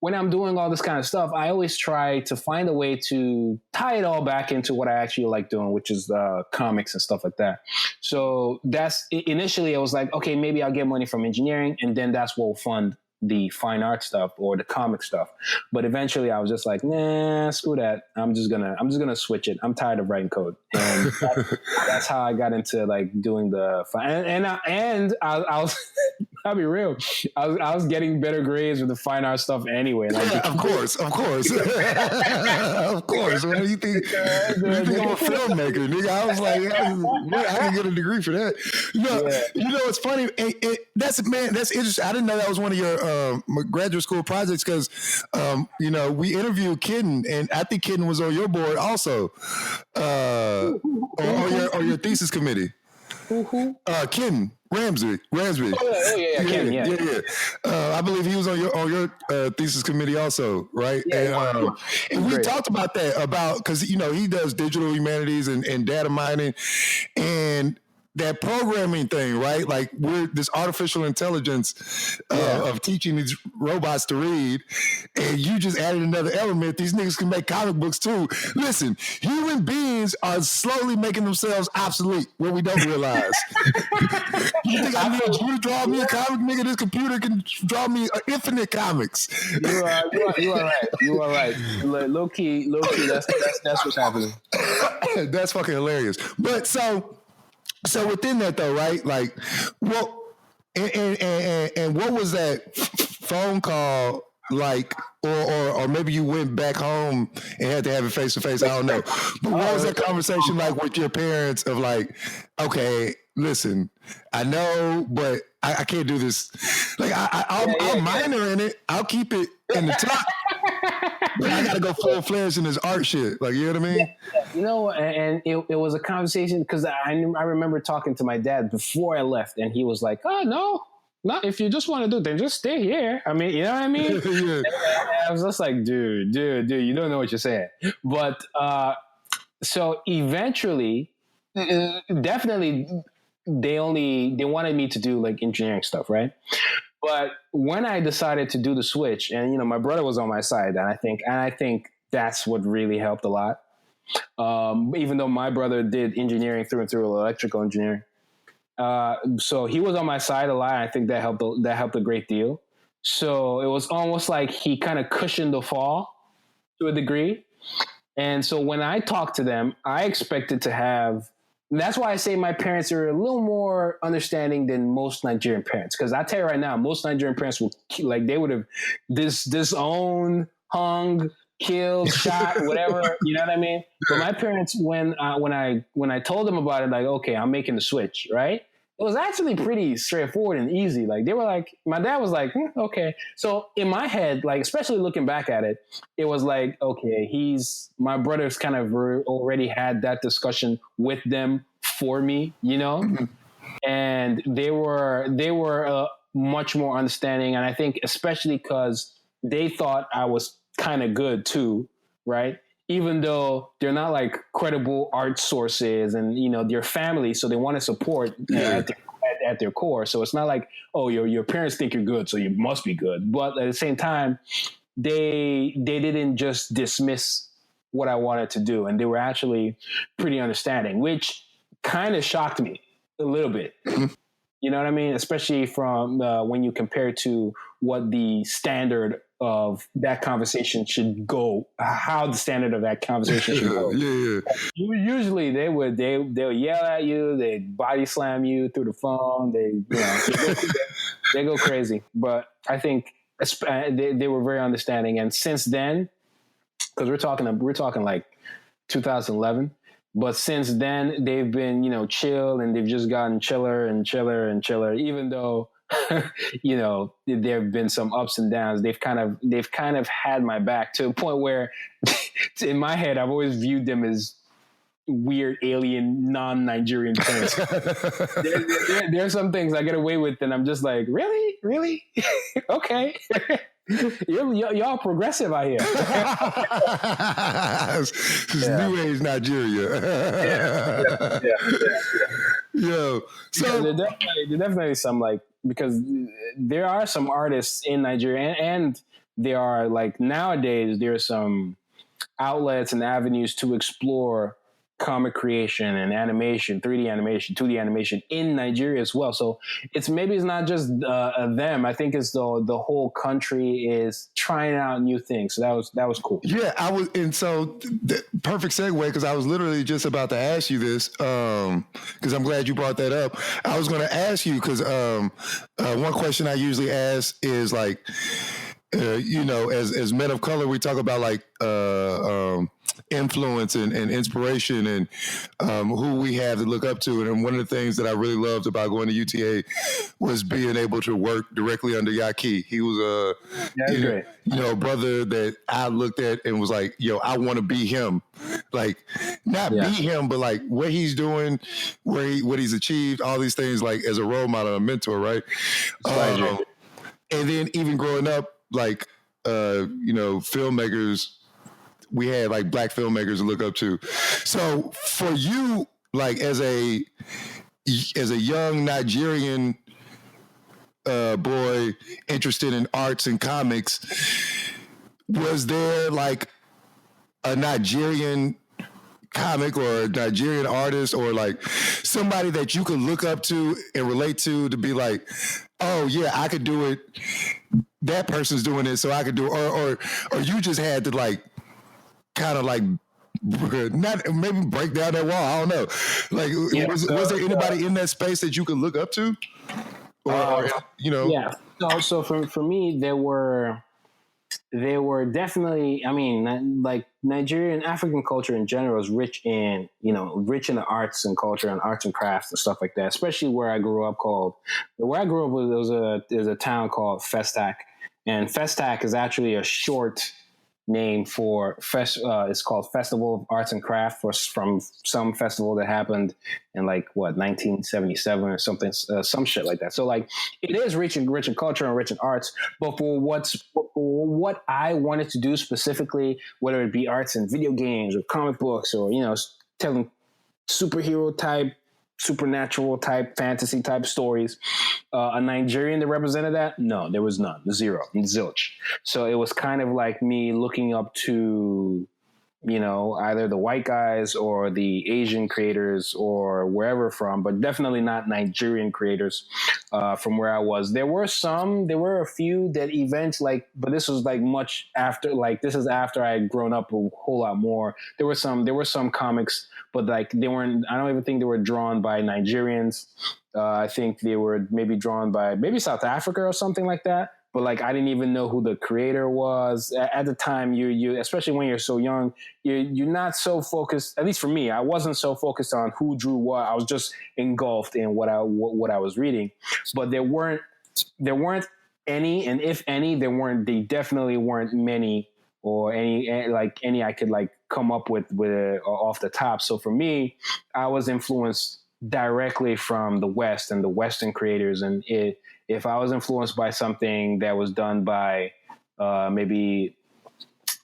when I'm doing all this kind of stuff, I always try to find a way to tie it all back into what I actually like doing, which is comics and stuff like that. So that's initially I was like, okay, maybe I'll get money from engineering, and then that's what will fund the fine art stuff or the comic stuff. But eventually I was just like, nah, screw that. I'm just gonna switch it. I'm tired of writing code. And that's how I got into doing the fine. And I was I'll be real. I was getting better grades with the fine art stuff anyway. Of course. Of course. What do you think? I'm a filmmaker, nigga. I was like, I didn't get a degree for that. It's funny. That's interesting. I didn't know that was one of your graduate school projects, because we interviewed Kitten, and I think Kitten was on your board also, or your thesis committee. Ken Ramsey. Oh yeah, Ken. Yeah. I believe he was on your thesis committee also, right? Yeah, and we talked about that, because he does digital humanities and data mining, and that programming thing, right? Like we're this artificial intelligence of teaching these robots to read, and you just added another element. These niggas can make comic books too. Listen, human beings are slowly making themselves obsolete, what we don't realize. You think I need you to draw me a comic, nigga? This computer can draw me infinite comics. You are right. Low key, that's what's happening. That's fucking hilarious. But so within that though, right? Like, what and what was that phone call like, or maybe you went back home and had to have it face to face? I don't know. But what was that conversation like with your parents of like, okay, listen, I know, but I can't do this. Like, I'll minor in it. I'll keep it in the top. But I gotta go full fledged in this art shit. Like, you know what I mean? And it was a conversation, because I remember talking to my dad before I left, and he was like, "Oh no, if you just want to do it, then just stay here." I mean, you know what I mean? Yeah. And I was just like, dude, you don't know what you're saying. But so eventually, definitely, they wanted me to do like engineering stuff, right? But when I decided to do the switch, and my brother was on my side, and I think that's what really helped a lot. Even though my brother did engineering through and through, electrical engineering, so he was on my side a lot. I think that helped a great deal. So it was almost like he kind of cushioned the fall to a degree. And so when I talked to them, I expected to have. That's why I say my parents are a little more understanding than most Nigerian parents. Because I tell you right now, most Nigerian parents they would have disowned, hung, killed, shot, whatever. You know what I mean? But my parents, when I told them about it, like, okay, I'm making the switch, right? It was actually pretty straightforward and easy. Like, they were like, my dad was like, okay. So in my head, like, especially looking back at it, it was like, okay, my brother's kind of already had that discussion with them for me, and they were much more understanding. And I think especially because they thought I was kind of good too, right? Even though they're not like credible art sources, and their family, so they want to support at their core. So it's not like, oh, your parents think you're good, so you must be good. But at the same time, they didn't just dismiss what I wanted to do, and they were actually pretty understanding, which kind of shocked me a little bit. You know what I mean? Especially from when you compare to what the standard of that conversation should go, how the standard of that conversation should go. Yeah. Usually they'll yell at you, they body slam you through the phone, they go crazy. But I think they were very understanding, and since then, because we're talking like 2011. But since then, they've been, chill, and they've just gotten chiller and chiller and chiller. Even though, there have been some ups and downs, they've kind of had my back to a point where, in my head, I've always viewed them as weird alien non-Nigerian parents. There are some things I get away with, and I'm just like, really, okay. Y'all progressive out here. It's New Age Nigeria. Yo, so there definitely some, like, because there are some artists in Nigeria, and there are, like, nowadays there are some outlets and avenues to explore comic creation and animation, 3D animation, 2D animation in Nigeria as well. So it's not just them. I think it's the whole country is trying out new things. So that was cool. Yeah, perfect segue, because I was literally just about to ask you this, because I'm glad you brought that up. I was going to ask you, because one question I usually ask is like, as men of color, we talk about like influence and inspiration, and who we have to look up to. And one of the things that I really loved about going to UTA was being able to work directly under Yaki. He was a brother that I looked at and was like, yo, I want to be him. Like, not be him, but like what he's doing, what he's achieved, all these things, like as a role model, a mentor, right? And then even growing up, like, filmmakers, we had like black filmmakers to look up to. So for you, like as a young Nigerian boy interested in arts and comics, was there like a Nigerian comic or a Nigerian artist, or like somebody that you could look up to and relate to be like, oh yeah, I could do it. That person's doing it, so I could do it. Or you just had to like kind of like not maybe break down that wall. I don't know. Like, was there anybody in that space that you could look up to? Yeah. So for me, there were definitely. I mean, like Nigerian African culture in general is rich in the arts and culture and arts and crafts and stuff like that. Especially where I grew up. There's a town called Festac, and Festac is actually a short name for it's called Festival of Arts and Craft, from some festival that happened in 1977 or something, some shit like that. So like it is rich in culture and rich in arts, but for what I wanted to do specifically, whether it be arts in video games or comic books or telling superhero type supernatural type, fantasy type stories. A Nigerian that represented that? No, there was none. Zero. Zilch. So it was kind of like me looking up to, either the white guys or the Asian creators or wherever from, but definitely not Nigerian creators from where I was. There were a few that events but this was much after, this is after I had grown up a whole lot more. There were some comics, but they weren't, I don't even think they were drawn by Nigerians. I think they were maybe drawn by maybe South Africa or something like that. But I didn't even know who the creator was at the time. You especially when you're so young, you're not so focused. At least for me, I wasn't so focused on who drew what. I was just engulfed in what I was reading. But there weren't any, and if any, they definitely weren't many or any I could come up with off the top. So for me, I was influenced directly from the West and the Western creators, and if I was influenced by something that was done by maybe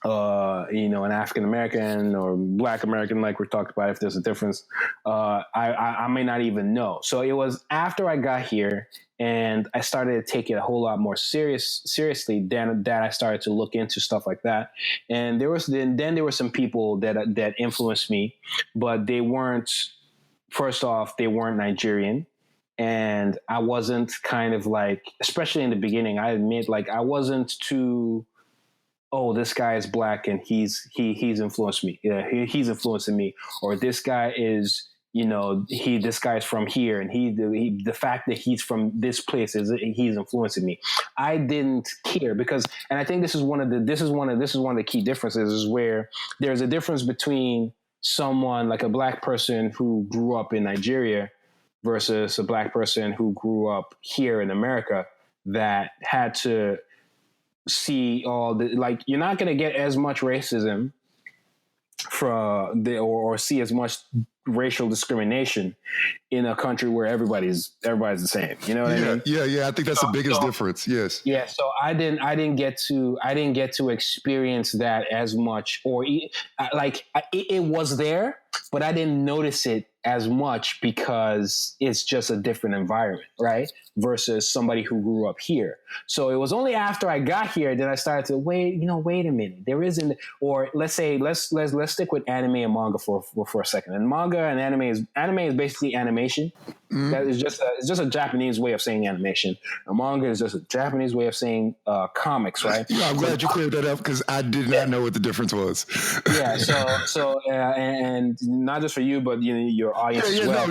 an African American or Black American, like we talked about, if there's a difference, I may not even know. So it was after I got here and I started to take it a whole lot more seriously than that I started to look into stuff like that. And there were some people that influenced me, but they weren't. First off, they weren't Nigerian. And I wasn't especially in the beginning, I admit, I wasn't too, oh, this guy is Black and he's influenced me. Yeah, he's influencing me. Or this guy is, this guy's from here, and the fact that he's from this place he's influencing me. I didn't care because, and I think this is one of the key differences, is where there's a difference between someone like a Black person who grew up in Nigeria versus a Black person who grew up here in America that had to see all the, you're not going to get as much racism or see as much racial discrimination in a country where everybody's the same. You know what I mean? Yeah. I think that's the biggest difference. Yes. Yeah. So I didn't get to experience that as much, or it was there, but I didn't notice it as much because it's just a different environment, right? Versus somebody who grew up here. So it was only after I got here that I started to wait a minute. There isn't, or let's stick with anime and manga for a second. And manga and anime is basically animation. Mm-hmm. That is it's just a Japanese way of saying animation. A manga is just a Japanese way of saying comics, right? Yeah, I'm glad you cleared that up because I did not know what the difference was. Yeah. So and not just for you, but your audience as well.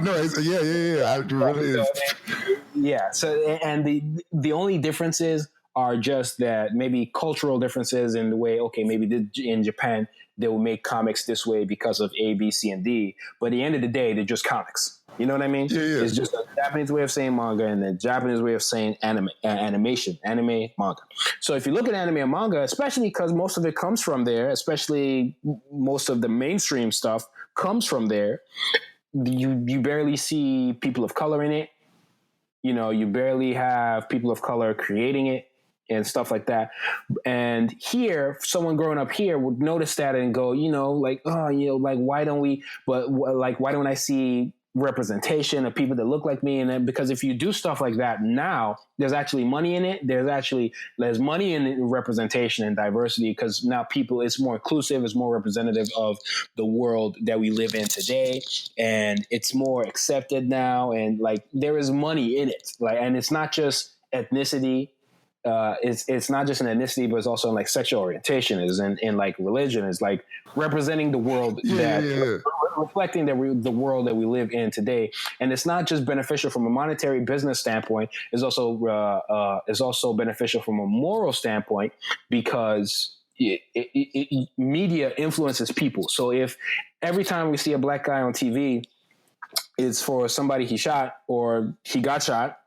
So and the only differences are just that maybe cultural differences in the way, okay, maybe in Japan they will make comics this way because of A, B, C, and D. But at the end of the day, they're just comics. You know what I mean? Yeah. It's just a Japanese way of saying manga and a Japanese way of saying animation, anime, manga. So if you look at anime and manga, especially because most of it comes from there, especially most of the mainstream stuff comes from there, you barely see people of color in it. You barely have people of color creating it and stuff like that. And here, someone growing up here would notice that and go, why don't I see representation of people that look like me? And then, because if you do stuff like that now, there's actually money in it. There's money in representation and diversity, because now it's more inclusive, it's more representative of the world that we live in today, and it's more accepted now, and there is money in it. And it's not just ethnicity. It's not just an ethnicity, but it's also in sexual orientation, is in religion, is representing the world reflecting the world that we live in today. And it's not just beneficial from a monetary business standpoint; it's also beneficial from a moral standpoint, because media influences people. So if every time we see a Black guy on TV, it's for somebody he shot or he got shot,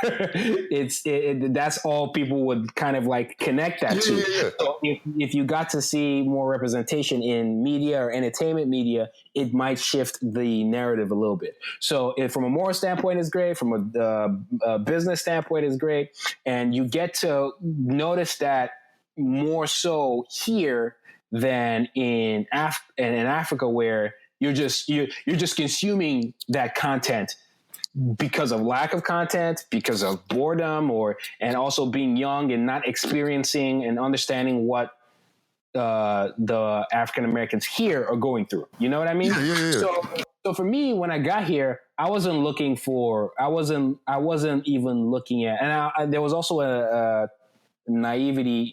that's all people would kind of connect that to. Yeah. So if you got to see more representation in media or entertainment media, it might shift the narrative a little bit. So from a moral standpoint, it's great. From a business standpoint, it's great. And you get to notice that more so here than in Africa, where you're just consuming that content because of lack of content, because of boredom, and also being young and not experiencing and understanding what the African Americans here are going through. You know what I mean? Yeah. So for me, when I got here, I wasn't even looking at, and there was also a naivete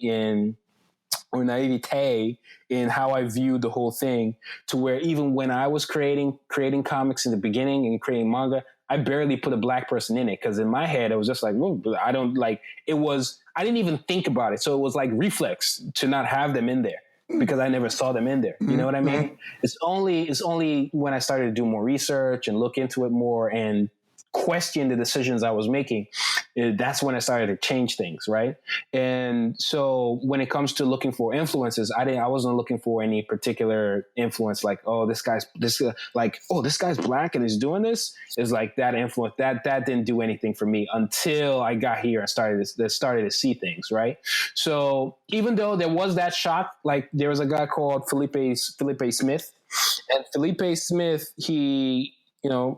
in how I viewed the whole thing, to where even when I was creating comics in the beginning and creating manga, I barely put a black person in it, because in my head it was just like, well, I didn't even think about it, so it was like reflex to not have them in there because I never saw them in there. You know what I mean? It's only when I started to do more research and look into it more and question the decisions I was making, that's when I started to change things, right? And so when it comes to looking for influences, I wasn't looking for any particular influence, like, oh, this guy's black and he's doing this. Is like that influence that didn't do anything for me until I got here and started to see things, right? So even though there was that shock, like there was a guy called Felipe Smith, and Felipe Smith, he,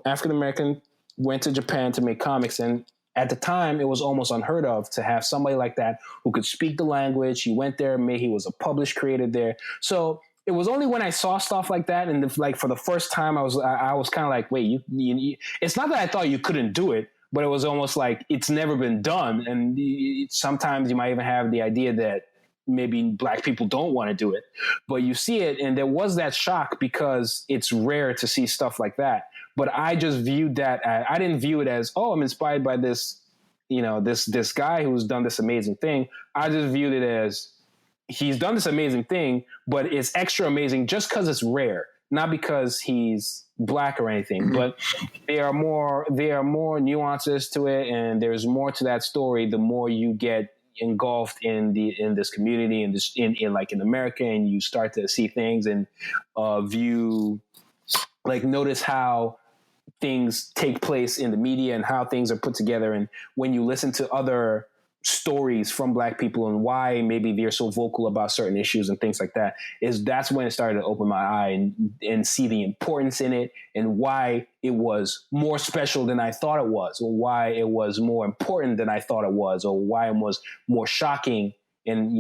African American, went to Japan to make comics, and at the time it was almost unheard of to have somebody like that who could speak the language. He went there, he was a published creator there. So it was only when I saw stuff like that, and for the first time, I was kind of like, wait, you it's not that I thought you couldn't do it, but it was almost like it's never been done. And sometimes you might even have the idea that maybe black people don't want to do it, but you see it, and there was that shock because it's rare to see stuff like that. But I just viewed that, I didn't view it as, oh, I'm inspired by this, this guy who's done this amazing thing. I just viewed it as, he's done this amazing thing, but it's extra amazing just because it's rare, not because he's black or anything. But there are more nuances to it, and there's more to that story the more you get engulfed in this community, in America, and you start to see things and notice how things take place in the media and how things are put together. And when you listen to other stories from black people and why maybe they're so vocal about certain issues and things like that, that's when it started to open my eye and see the importance in it, and why it was more special than I thought it was, or why it was more important than I thought it was, or why it was more shocking and,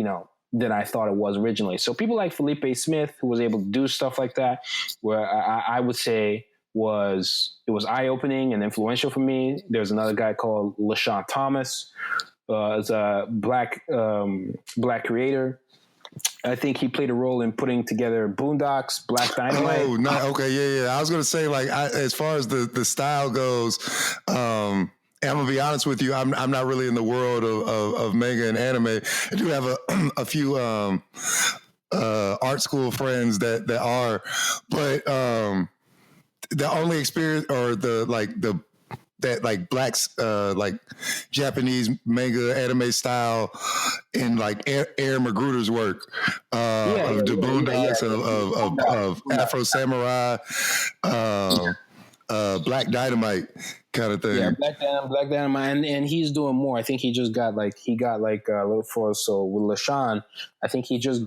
than I thought it was originally. So people like Felipe Smith, who was able to do stuff like that, where I would say it was eye-opening and influential for me. There's another guy called LaShawn Thomas, is a black creator. I think he played a role in putting together Boondocks, Black Dynamite. Oh, no, okay, yeah. I was gonna say, like, as far as the style goes, and I'm gonna be honest with you, I'm not really in the world of manga and anime. I do have a few art school friends that are, but the only experience, or that blacks like Japanese manga anime style in like Aaron Magruder's work of the Boondocks, of Afro Samurai, Black Dynamite kind of thing. Yeah, Black Dynamite, and he's doing more. I think he just got a little for, so with LaShawn, I think he just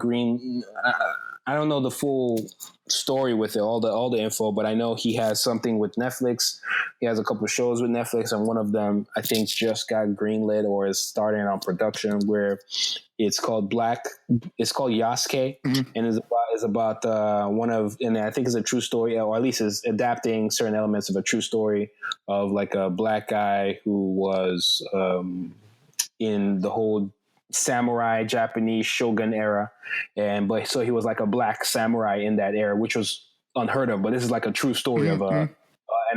I don't know the full story with it, all the info, but I know he has something with Netflix. He has a couple of shows with Netflix, and one of them I think just got greenlit or is starting on production, where it's called Yasuke, and is about and I think it's a true story, or at least is adapting certain elements of a true story of like a black guy who was in the whole samurai Japanese shogun era, but he was like a black samurai in that era, which was unheard of. But this is like a true story of an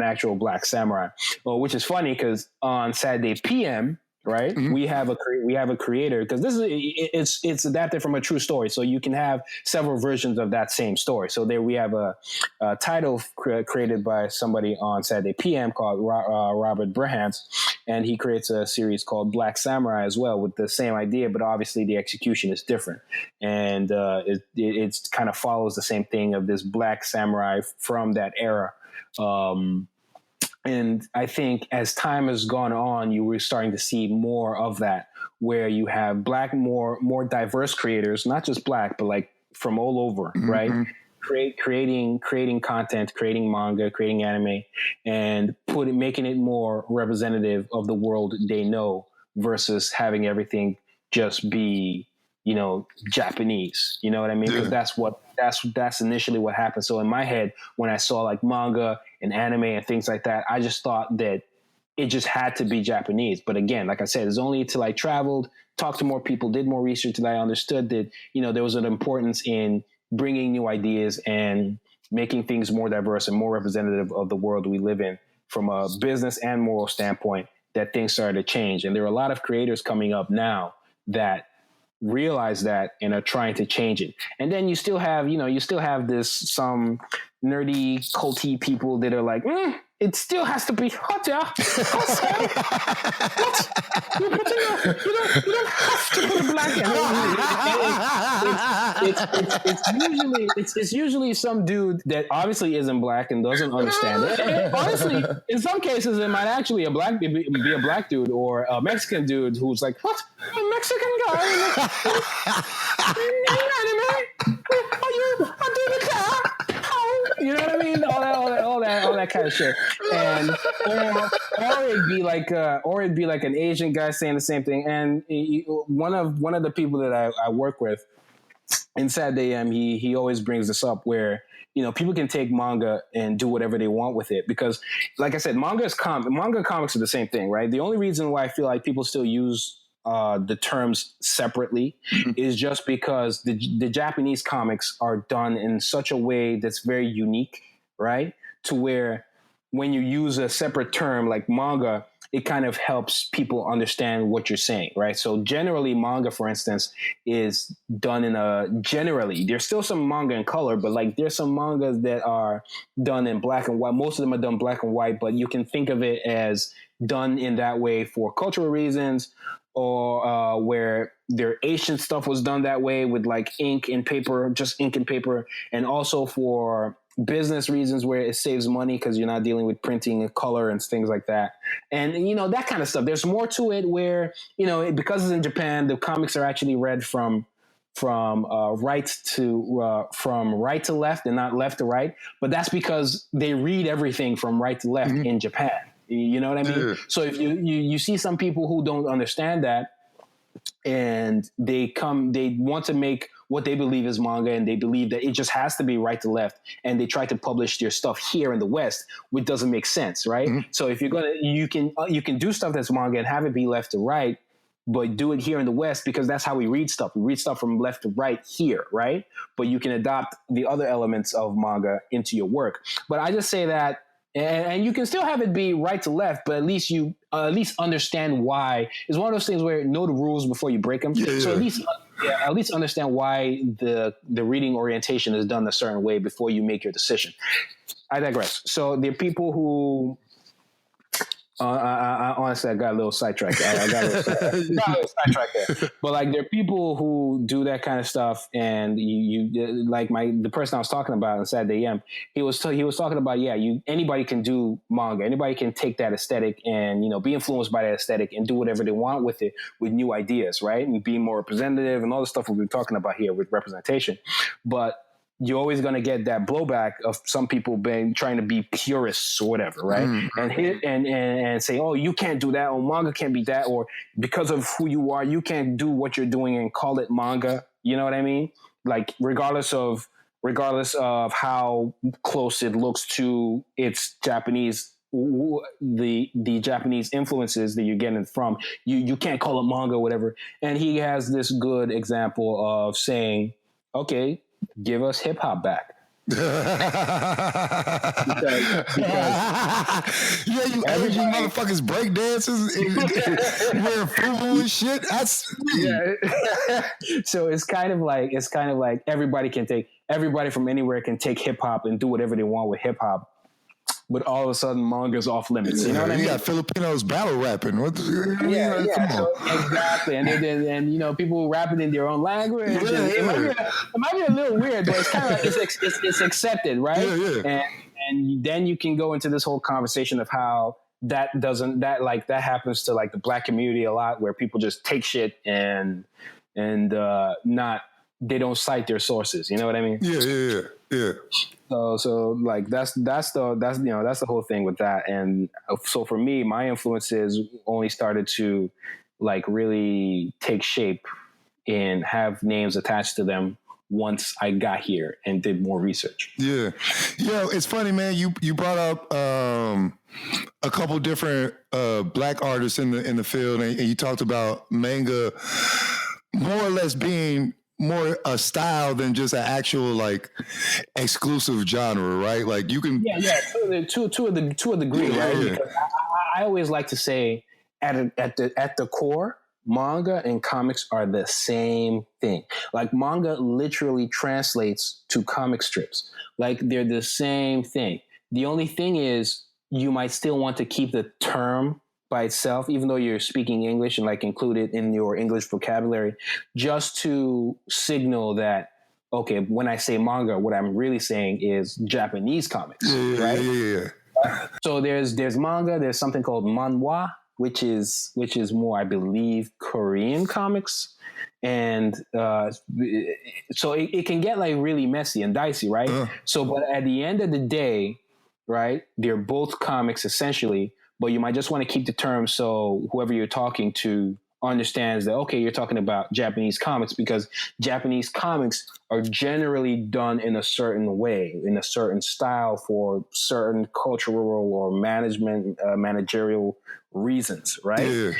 actual black samurai. Well, which is funny because on Saturday PM, right, we have a creator, because it's adapted from a true story, so you can have several versions of that same story. So there we have a title created by somebody on Saturday PM called Robert Brahams, and he creates a series called Black Samurai as well, with the same idea, but obviously the execution is different, and it kind of follows the same thing of this black samurai from that era. And I think as time has gone on, you were starting to see more of that, where you have black, more diverse creators, not just black, but like from all over, right? creating content, creating manga, creating anime, and making it more representative of the world they know versus having everything just be, Japanese. You know what I mean? Because that's initially what happened. So in my head, when I saw like manga and anime and things like that, I just thought that it just had to be Japanese. But again, like I said, it's only until I traveled, talked to more people, did more research that I understood that, there was an importance in bringing new ideas and making things more diverse and more representative of the world we live in from a business and moral standpoint, that things started to change. And there are a lot of creators coming up now that realize that and are trying to change it. And then you still have some nerdy culty people that are like, it still has to be hotter. What? You don't have to put a black in. It's usually some dude that obviously isn't black and doesn't understand it. And honestly, in some cases, it might actually be a black dude or a Mexican dude who's like, what? A Mexican guy? You know what I mean? All that kind of shit. And or it'd be like an Asian guy saying the same thing. And one of the people that I work with in Saturday AM, he always brings this up where people can take manga and do whatever they want with it because, like I said, manga comics are the same thing, right? The only reason why I feel like people still use the terms separately is just because the Japanese comics are done in such a way that's very unique, right? To where when you use a separate term like manga, it kind of helps people understand what you're saying, right? So generally manga, for instance, is done there's still some manga in color, but like there's some mangas that are done in black and white. Most of them are done black and white, but you can think of it as done in that way for cultural reasons, or where their Asian stuff was done that way with like ink and paper, and also for business reasons where it saves money because you're not dealing with printing and color and things like that. And, that kind of stuff. There's more to it where, because it's in Japan, the comics are actually read from right to left and not left to right. But that's because they read everything from right to left in Japan. You know what I mean? Yeah. So if you see some people who don't understand that, and they want to make what they believe is manga, and they believe that it just has to be right to left, and they try to publish their stuff here in the West, which doesn't make sense, right? Mm-hmm. So if you can do stuff that's manga and have it be left to right, but do it here in the West because that's how we read stuff. We read stuff from left to right here, right? But you can adopt the other elements of manga into your work. But I just say that. And you can still have it be right to left, but at least you understand why. It's one of those things where know the rules before you break them. Yeah. So at least understand why the reading orientation is done a certain way before you make your decision. I digress. So there are people who I honestly, I got a little sidetracked. I got a little sidetracked there. But like, there are people who do that kind of stuff, and you like the person I was talking about on Saturday AM. He was talking about anybody can do manga. Anybody can take that aesthetic and be influenced by that aesthetic and do whatever they want with it with new ideas, right? And be more representative and all the stuff we've been talking about here with representation, but you're always going to get that blowback of some people trying to be purists or whatever, right? And say, oh, you can't do that, or manga can't be that, or because of who you are, you can't do what you're doing and call it manga. You know what I mean? Like, regardless of how close it looks to its Japanese, the Japanese influences that you're getting from, you can't call it manga or whatever. And he has this good example of saying, okay, give us hip hop back. because you Asian motherfuckers break dances and wearing FUBU and shit. So it's kind of like everybody from anywhere can take hip hop and do whatever they want with hip hop. But all of a sudden, manga's off limits. You know what I mean? You got Filipinos battle rapping. Come on. So, exactly. And people rapping in their own language. It might be a little weird, but it's kind of like it's accepted, right? Yeah. And then you can go into this whole conversation of how that happens to like the black community a lot, where people just take shit and they don't cite their sources. You know what I mean? Yeah. Yeah. So like that's the whole thing with that. And so for me, my influences only started to like really take shape and have names attached to them once I got here and did more research. Yeah. It's funny, man. You brought up a couple different black artists in the field, and you talked about manga more or less being more a style than just an actual like exclusive genre, right? Like you can to a degree, right? Yeah. Because I always like to say at the core, manga and comics are the same thing. Like manga literally translates to comic strips. Like they're the same thing. The only thing is you might still want to keep the term by itself, even though you're speaking English and like include it in your English vocabulary, just to signal that, okay, when I say manga, what I'm really saying is Japanese comics, right? Yeah. So there's manga, there's something called manhwa, which is more, I believe, Korean comics. And so it can get like really messy and dicey, right? So, but at the end of the day, right, they're both comics essentially, but you might just want to keep the term so whoever you're talking to understands that, okay, you're talking about Japanese comics, because Japanese comics are generally done in a certain way, in a certain style for certain cultural or managerial reasons, right? Yeah.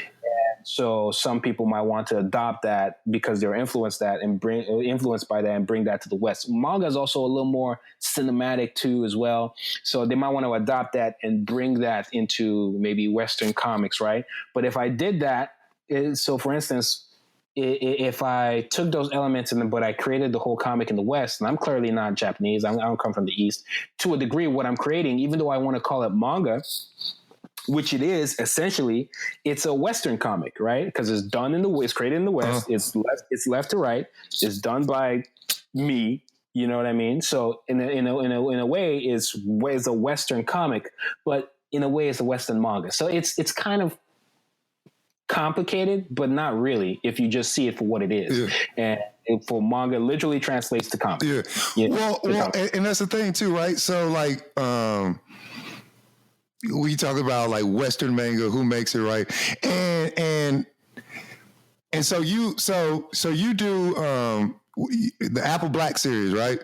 So some people might want to adopt that because they're influenced by that and bring that to the West. Manga is also a little more cinematic too, as well. So they might want to adopt that and bring that into maybe Western comics, right? But if I did that, so for instance, if I took those elements but I created the whole comic in the West, and I'm clearly not Japanese, I don't come from the East, to a degree, what I'm creating, even though I want to call it manga, which it is essentially, it's a Western comic, right? Because it's done it's created in the West. It's left to right. It's done by me. You know what I mean? So in a way, it's a Western comic, but in a way, it's a Western manga. So it's kind of complicated, but not really if you just see it for what it is. Yeah. And for manga, literally translates to comic. Yeah. Well, and that's the thing too, right? So like. We talk about like Western manga, who makes it, right? And so you do the Apple Black series, right?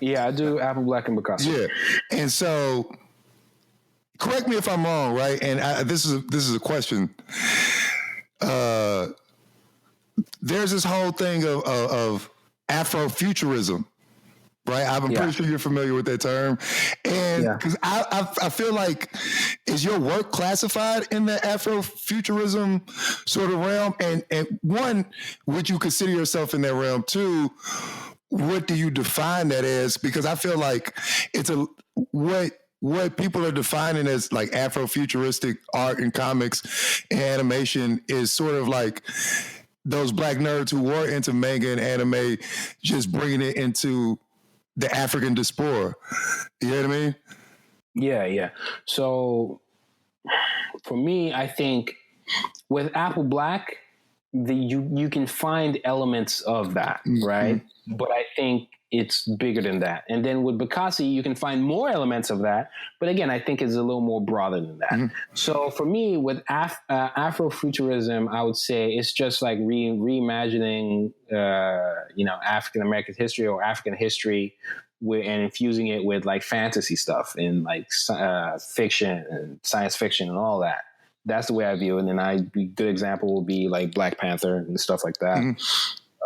Yeah, I do Apple Black and Picasso. Yeah, and so correct me if I'm wrong, right? And this is a question. There's this whole thing of Afrofuturism. Right, I'm pretty sure you're familiar with that term, and because I feel like, is your work classified in the Afrofuturism sort of realm? And one, would you consider yourself in that realm? Two, what do you define that as? Because I feel like it's what people are defining as like Afrofuturistic art and comics and animation is sort of like those black nerds who were into manga and anime, just bringing it into the African diaspora. You know what I mean? Yeah. So for me, I think with Apple Black, you can find elements of that, right? Mm-hmm. But I think it's bigger than that. And then with Picasso, you can find more elements of that. But again, I think it's a little more broader than that. Mm-hmm. So for me, with Afrofuturism, I would say it's just like reimagining, African American history or African history, and infusing it with like fantasy stuff and like fiction and science fiction and all that. That's the way I view it. And a good example will be like Black Panther and stuff like that.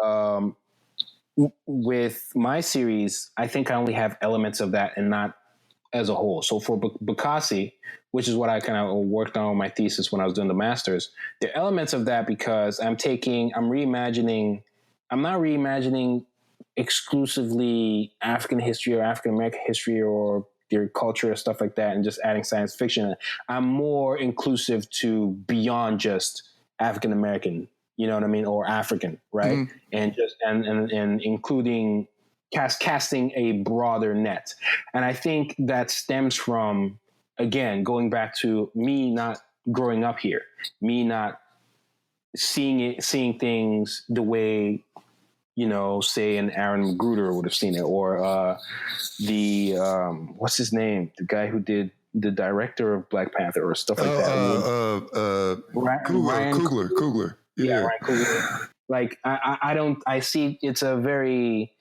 Mm-hmm. With my series, I think I only have elements of that and not as a whole. So for Picasso, which is what I kind of worked on my thesis when I was doing the master's, there are elements of that because I'm not reimagining exclusively African history or African American history or their culture or stuff like that and just adding science fiction. I'm more inclusive to beyond just African American, you know what I mean, or African, right? Mm-hmm. And just and including casting a broader net. And I think that stems from, again, going back to me not growing up here, me not seeing things the way say an Aaron Magruder would have seen it, or the what's his name, the guy who did the director of Black Panther or stuff like that. Coogler. Yeah, Ryan Coogler. Like I see it's a very,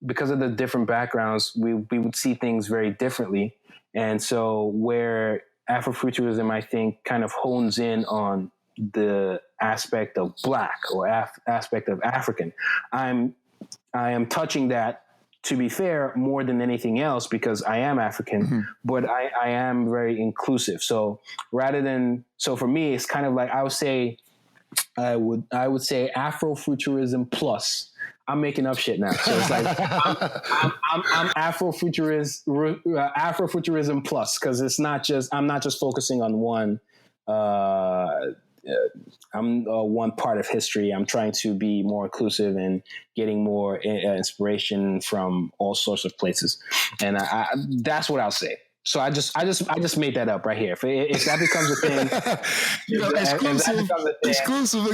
because of the different backgrounds, we would see things very differently, and so where Afrofuturism, I think, kind of hones in on the aspect of Black or aspect of African. I am touching that, to be fair, more than anything else, because I am African, but I am very inclusive. So for me, it's kind of like I would say Afrofuturism plus. I'm making up shit now. So it's like I'm Afrofuturism plus, because I'm not just focusing on one. I'm one part of history. I'm trying to be more inclusive and getting more inspiration from all sorts of places, and that's what I'll say. So I just made that up right here. If that becomes a thing, exclusive.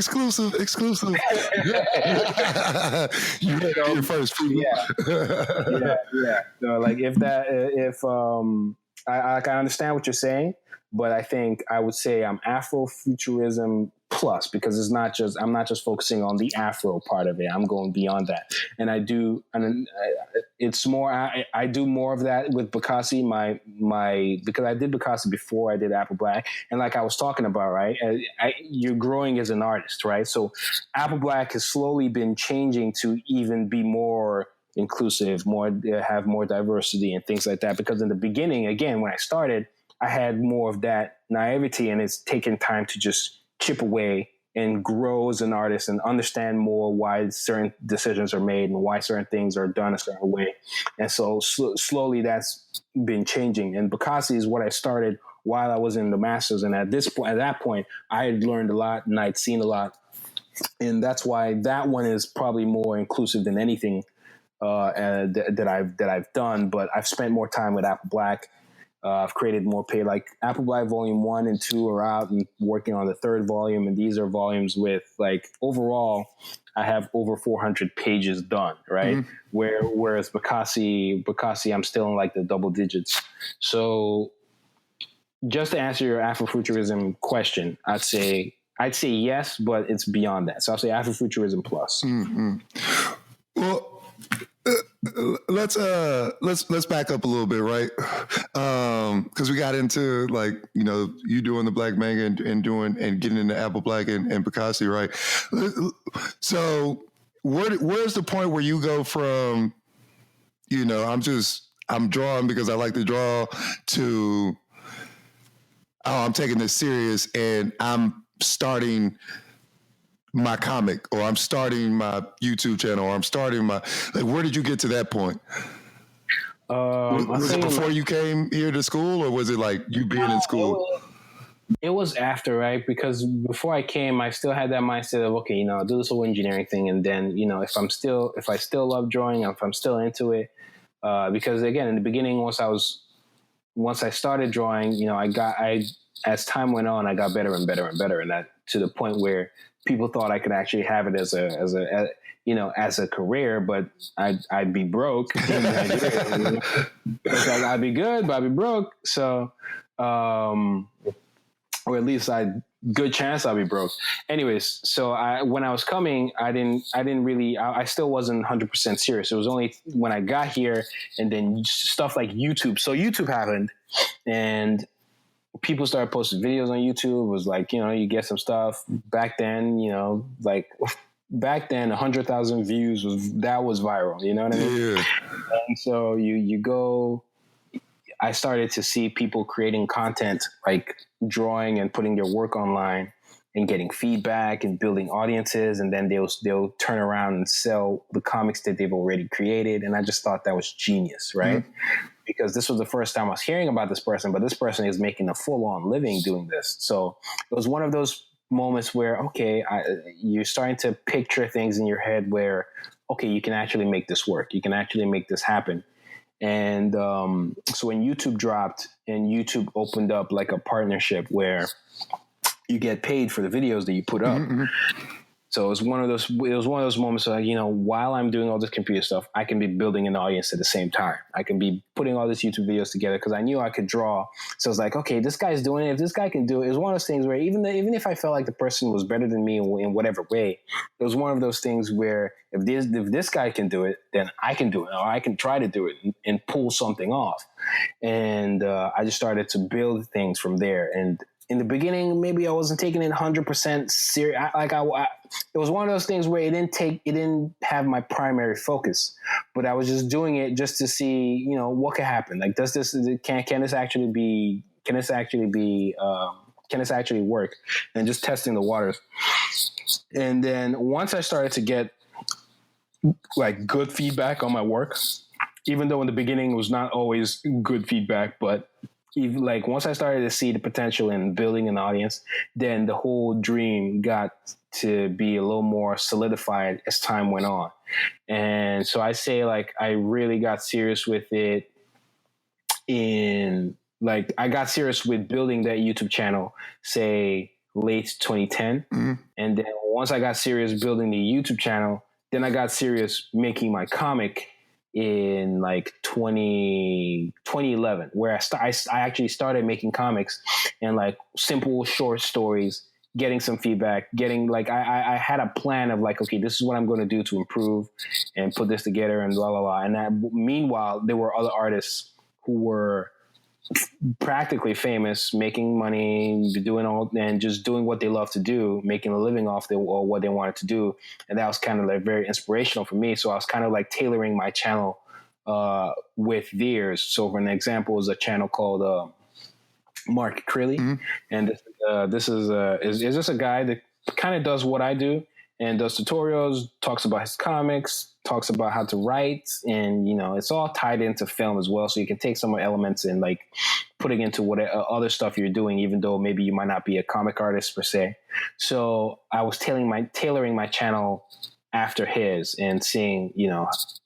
You heard it here first, people. Yeah. So like I understand what you're saying, but I think I would say I'm Afrofuturism plus, because I'm not just focusing on the Afro part of it. I'm going beyond that, and it's more. I do more of that with Bakassi. Because I did Bakassi before I did Apple Black, and like I was talking about, right? You're growing as an artist, right? So Apple Black has slowly been changing to even be more inclusive, have more diversity and things like that. Because in the beginning, again, when I started, I had more of that naivety, and it's taken time to just chip away and grow as an artist and understand more why certain decisions are made and why certain things are done a certain way. And so slowly that's been changing. And Bakassi is what I started while I was in the Masters. And at that point, I had learned a lot and I'd seen a lot. And that's why that one is probably more inclusive than anything that I've done. But I've spent more time with Apple Black. I've created more like Apple Black Volume 1 and 2 are out and working on the third volume. And these are volumes with, like, overall, I have over 400 pages done, right? Whereas Bakassi, I'm still in like the double digits. So just to answer your Afrofuturism question, I'd say yes, but it's beyond that. So I'll say Afrofuturism plus. Well, let's back up a little bit, right? Because we got into, like, you doing the Black Manga and getting into Apple Black and Bakassi, right? So where's the point where you go from, I'm drawing because I like to draw, to, I'm taking this serious and I'm starting my comic, or I'm starting my YouTube channel, or I'm starting where did you get to that point? Was it before you came here to school, or was it like you being in school? It was after, right? Because before I came, I still had that mindset of, okay, I'll do this whole engineering thing. And then, if I still love drawing, if I'm still into it, because again, in the beginning, once I started drawing, as time went on, I got better and better and better. And that, to the point where people thought I could actually have it as a career, but I'd be broke. It's like, I'd be good, but I'd be broke. So, or at least good chance I'll be broke. Anyways, so when I was coming, I still wasn't 100% serious. It was only when I got here, and then stuff like YouTube. So YouTube happened, and people started posting videos on YouTube. It was like, you get some stuff. Back then, 100,000 views was viral. You know what I mean? Yeah. And so you go. I started to see people creating content, like drawing and putting their work online and getting feedback and building audiences. And then they'll turn around and sell the comics that they've already created. And I just thought that was genius, right? Because this was the first time I was hearing about this person, but this person is making a full-on living doing this. So it was one of those moments where, okay, you're starting to picture things in your head where, okay, you can actually make this work. You can actually make this happen. And so when YouTube dropped and YouTube opened up like a partnership where you get paid for the videos that you put up, So it was one of those moments where, while I'm doing all this computer stuff, I can be building an audience at the same time. I can be putting all these YouTube videos together because I knew I could draw. So I was like, okay, this guy's doing it. If this guy can do it, it was one of those things where even if I felt like the person was better than me in whatever way, it was one of those things where if this guy can do it, then I can do it, or I can try to do it and pull something off. And I just started to build things from there. And in the beginning, maybe I wasn't taking it 100% serious. It was one of those things where it didn't have my primary focus, but I was just doing it just to see, what could happen. Like, can this actually work? And just testing the waters. And then once I started to get like good feedback on my work, even though in the beginning it was not always good feedback, but even like once I started to see the potential in building an audience, then the whole dream got to be a little more solidified as time went on. And so I say like I really got serious with it I got serious with building that YouTube channel, say late 2010. Mm-hmm. And then once I got serious building the YouTube channel, then I got serious making my comic in like 2011, where I actually started making comics and like simple short stories, getting some feedback, getting like I had a plan of like, okay, this is what I'm going to do to improve and put this together and blah, blah, blah. And that, meanwhile, there were other artists who were practically famous, making money, just doing what they love to do, making a living off or what they wanted to do. And that was kind of like very inspirational for me. So I was kind of like tailoring my channel with theirs. So for an example, is a channel called Mark Crilly. Mm-hmm. And this is just a guy that kind of does what I do and does tutorials, talks about his comics, talks about how to write, and it's all tied into film as well. So you can take some elements and like putting into what other stuff you're doing, even though maybe you might not be a comic artist per se. So I was tailoring my channel after his and seeing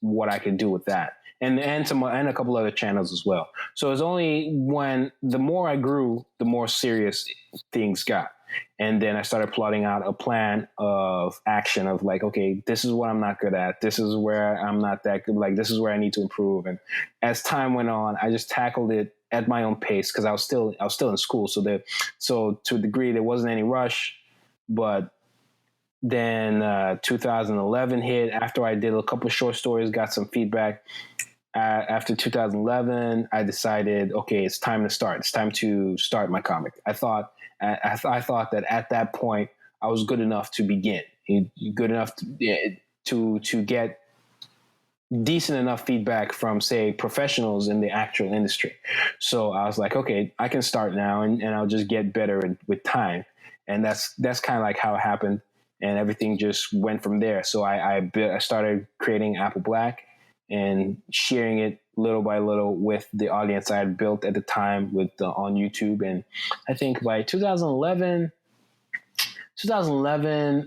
what I could do with that, and a couple other channels as well. So it's only when the more I grew, the more serious things got. And then I started plotting out a plan of action of like, okay, this is what I'm not good at. This is where I'm not that good. Like, this is where I need to improve. And as time went on, I just tackled it at my own pace because I was still in school. So to a degree, there wasn't any rush. But then 2011 hit after I did a couple of short stories, got some feedback. After 2011, I decided, okay, it's time to start. It's time to start my comic. I thought that at that point I was good enough to begin, good enough to get decent enough feedback from, say, professionals in the actual industry. So I was like, okay, I can start now, and I'll just get better with time. And that's kind of like how it happened, and everything just went from there. So I started creating Apple Black and sharing it little by little with the audience I had built at the time on YouTube. And I think by 2011,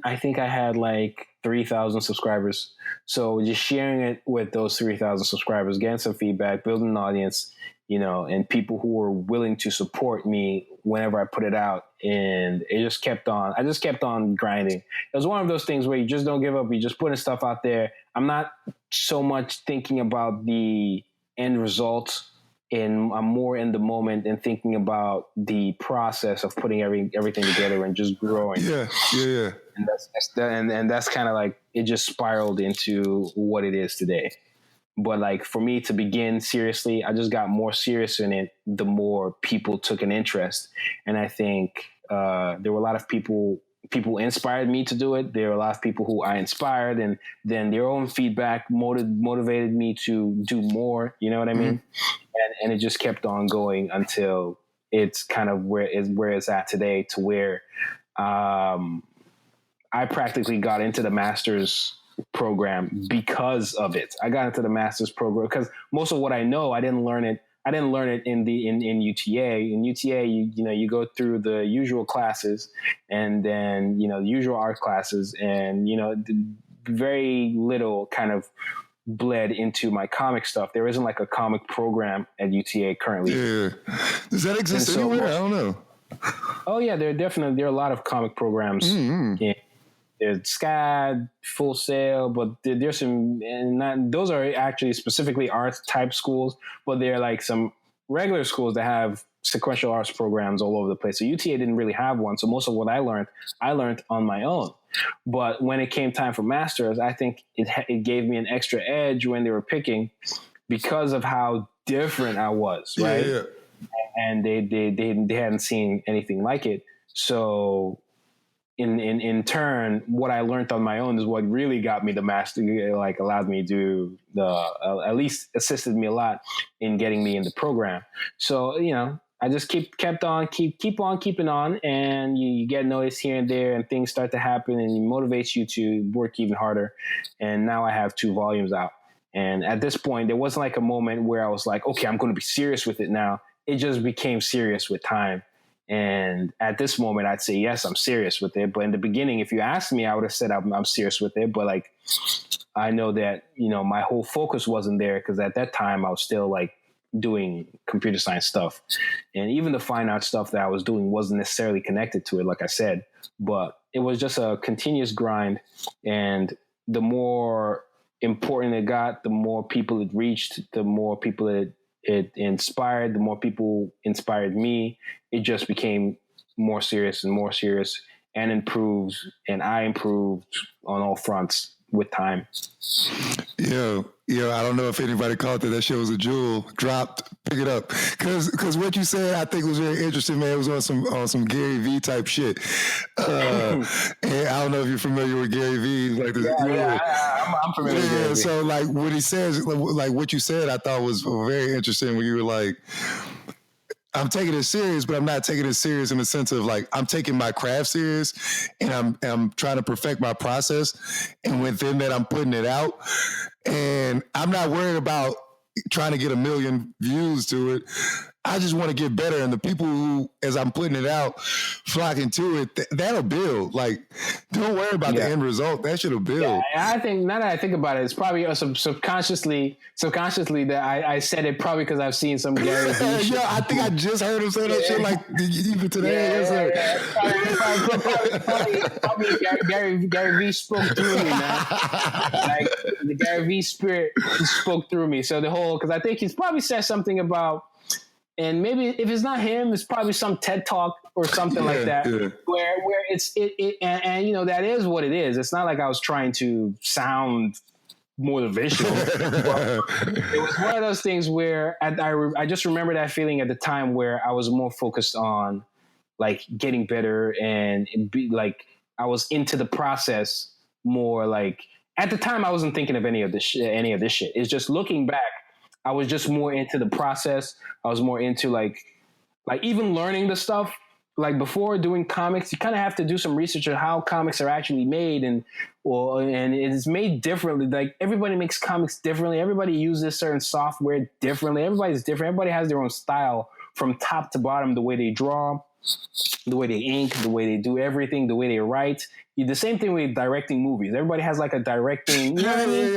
I think I had like 3,000 subscribers. So just sharing it with those 3,000 subscribers, getting some feedback, building an audience, and people who were willing to support me whenever I put it out. And I just kept on grinding. It was one of those things where you just don't give up. You just putting stuff out there. I'm not so much thinking about the end result, and I'm more in the moment and thinking about the process of putting everything together and just growing. Yeah. And that's kind of like, it just spiraled into what it is today. But like for me to begin seriously, I just got more serious in it the more people took an interest. And I think there were a lot of people inspired me to do it. There were a lot of people who I inspired, and then their own feedback motivated me to do more. You know what I mean? Mm-hmm. And it just kept on going until it's kind of where it's at today, to where I practically got into the master's program because of it. I got into the master's program because most of what I know, I didn't learn it in UTA. In UTA, you go through the usual classes, and then the usual art classes, and very little kind of bled into my comic stuff. There isn't like a comic program at UTA currently. Yeah, does that exist anywhere? I don't know. Oh yeah, there are a lot of comic programs. Mm-hmm. there's SCAD, Full Sail, but there's some, and not, those are actually specifically arts type schools, but they're like some regular schools that have sequential arts programs all over the place. So UTA didn't really have one. So most of what I learned on my own. But when it came time for masters, I think it gave me an extra edge when they were picking because of how different I was, right? Yeah. And they hadn't seen anything like it. So in turn, what I learned on my own is what really got me the master, like allowed me to at least assisted me a lot in getting me in the program. So, I just kept on keeping on, and you get noticed here and there, and things start to happen, and it motivates you to work even harder. And now I have 2 volumes out. And at this point, there wasn't like a moment where I was like, okay, I'm going to be serious with it now. It just became serious with time. And at this moment, I'd say, yes, I'm serious with it. But in the beginning, if you asked me, I would have said I'm serious with it. But like, I know that, my whole focus wasn't there because at that time I was still like doing computer science stuff. And even the fine art stuff that I was doing wasn't necessarily connected to it, like I said. But it was just a continuous grind. And the more important it got, the more people it reached, the more people it inspired, the more people inspired me. It just became more serious and improved, and I improved on all fronts with time. Yeah, I don't know if anybody caught that shit was a jewel. Dropped, pick it up. Cause what you said I think was very interesting, man. It was on some Gary V type shit. And I don't know if you're familiar with Gary V. Like this, I'm familiar with Gary V. So like what he says, like what you said, I thought was very interesting when you were like, I'm taking it serious, but I'm not taking it serious in the sense of like, I'm taking my craft serious and I'm trying to perfect my process. And within that, I'm putting it out, and I'm not worried about trying to get 1 million views to it. I just want to get better. And the people who, as I'm putting it out, flocking to it, that'll build. Like, don't worry about the end result. That shit'll build. Yeah, I think, now that I think about it, it's probably subconsciously that I said it probably because I've seen some Gary V shit. I think I just heard him say that shit like even today. Probably Gary V spoke through me, man. Like, the Gary V spirit spoke through me. So because I think he's probably said something about, and maybe if it's not him, it's probably some TED Talk or something like that, where it's and that is what it is. It's not like I was trying to sound motivational. It was one of those things where I just remember that feeling at the time where I was more focused on like getting better and I was into the process more. Like at the time, I wasn't thinking of any of this shit. It's just looking back, I was just more into the process. I was more into like even learning the stuff. Like before doing comics, you kind of have to do some research on how comics are actually made, and it's made differently. Like everybody makes comics differently. Everybody uses certain software differently. Everybody's different. Everybody has their own style from top to bottom. The way they draw, the way they ink, the way they do everything, the way they write. The same thing with directing movies. Everybody has like a directing, you know what I mean?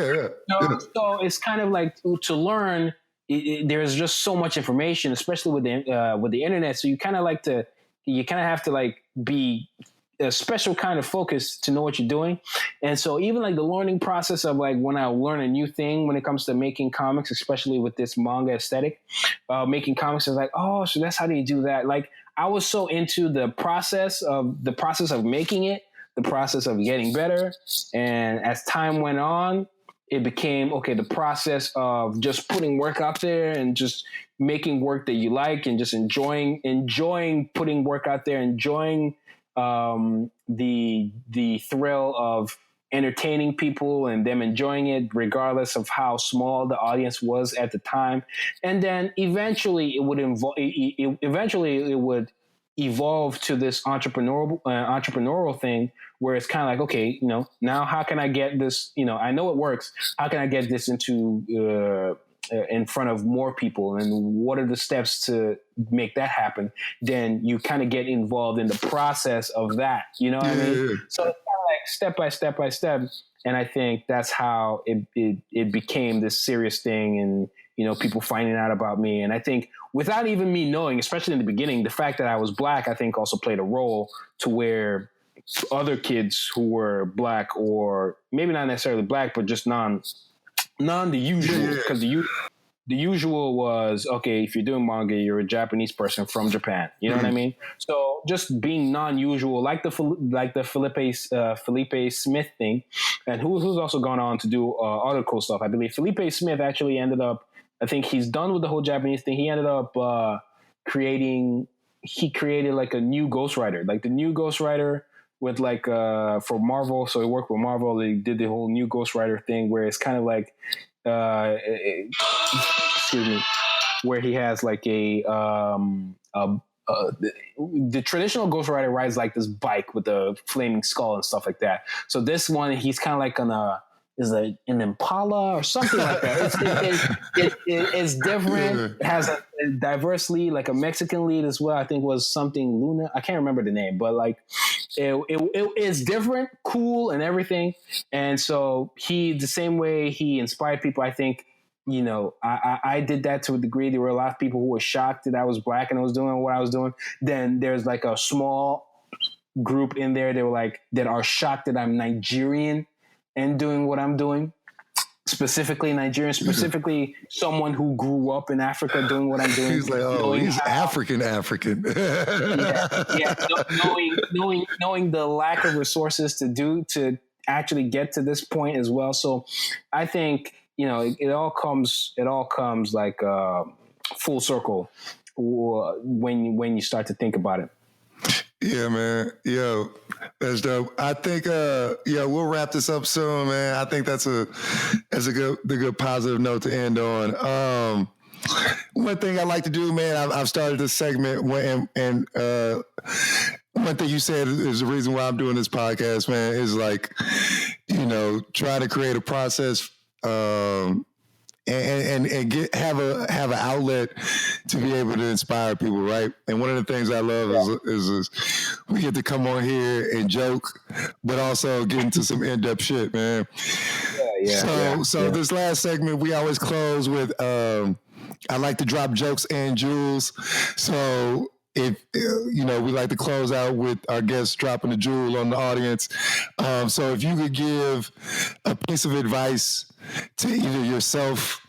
So it's kind of like to learn. There's just so much information, especially with the internet. So you kind of have to like be a special kind of focus to know what you're doing. And so even like the learning process of like when I learn a new thing when it comes to making comics, especially with this manga aesthetic, making comics is like, oh, so that's how do you do that? Like I was so into the process of making it, the process of getting better. And as time went on, it became, okay, the process of just putting work out there and just making work that you like and just enjoying putting work out there, enjoying the thrill of entertaining people and them enjoying it regardless of how small the audience was at the time. And then eventually it would evolve to this entrepreneurial thing where it's kind of like, okay, now how can I get this, I know it works. How can I get this into in front of more people, and what are the steps to make that happen? Then you kind of get involved in the process of that. You know what I mean? So it's kind of like step by step. And I think that's how it became this serious thing, and people finding out about me. And I think without even me knowing, especially in the beginning, the fact that I was Black, I think also played a role to where other kids who were black, or maybe not necessarily black, but just non the usual, because the usual was, okay, if you're doing manga, you're a Japanese person from Japan. You know what I mean? So just being non-usual, like the Felipe Smith thing, and who's also gone on to do other cool stuff. I believe Felipe Smith actually ended up, I think he's done with the whole Japanese thing. He ended up created like a new Ghost Rider, like the new Ghost Rider with like for Marvel. So he worked with Marvel. They did the whole new Ghost Rider thing where it's kind of like excuse me, where he has like the traditional Ghost Rider rides like this bike with the flaming skull and stuff like that. So this one, he's kind of like on an Impala or something like that. It's different. It has a diverse lead, like a Mexican lead as well. I think was something Luna. I can't remember the name, but like it's different, cool, and everything. And so the same way he inspired people, I think, you know, I did that to a degree. There were a lot of people who were shocked that I was black and I was doing what I was doing. Then there's like a small group in there that are shocked that I'm Nigerian and doing what I'm doing. Specifically Nigerian, specifically someone who grew up in Africa doing what I'm doing. He's like, oh, he's African. yeah, knowing the lack of resources to actually get to this point as well. So I think, you know, it all comes like full circle when you start to think about it. Yeah, man. Yo, that's dope. I think, we'll wrap this up soon, man. I think that's a good positive note to end on. One thing I like to do, man, I've started this segment and one thing you said is the reason why I'm doing this podcast, man, is like, you know, try to create a process, and have an outlet to be able to inspire people, right? And one of the things I love is we get to come on here and joke, but also get into some in-depth shit, man. So this last segment, we always close with I like to drop jokes and jewels. So if you know, we like to close out with our guests dropping a jewel on the audience. So if you could give a piece of advice to either yourself,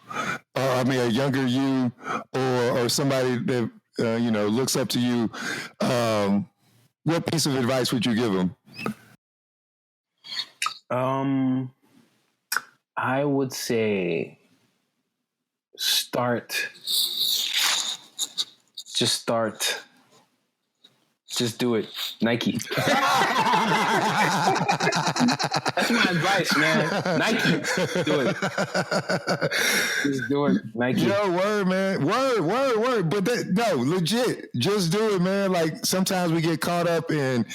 a younger you, or somebody that looks up to you, what piece of advice would you give them? I would say just do it. Nike. That's my advice, man. Nike. Do it. Just do it. Nike. Yo, word, man. Word. But legit. Just do it, man. Like, sometimes we get caught up in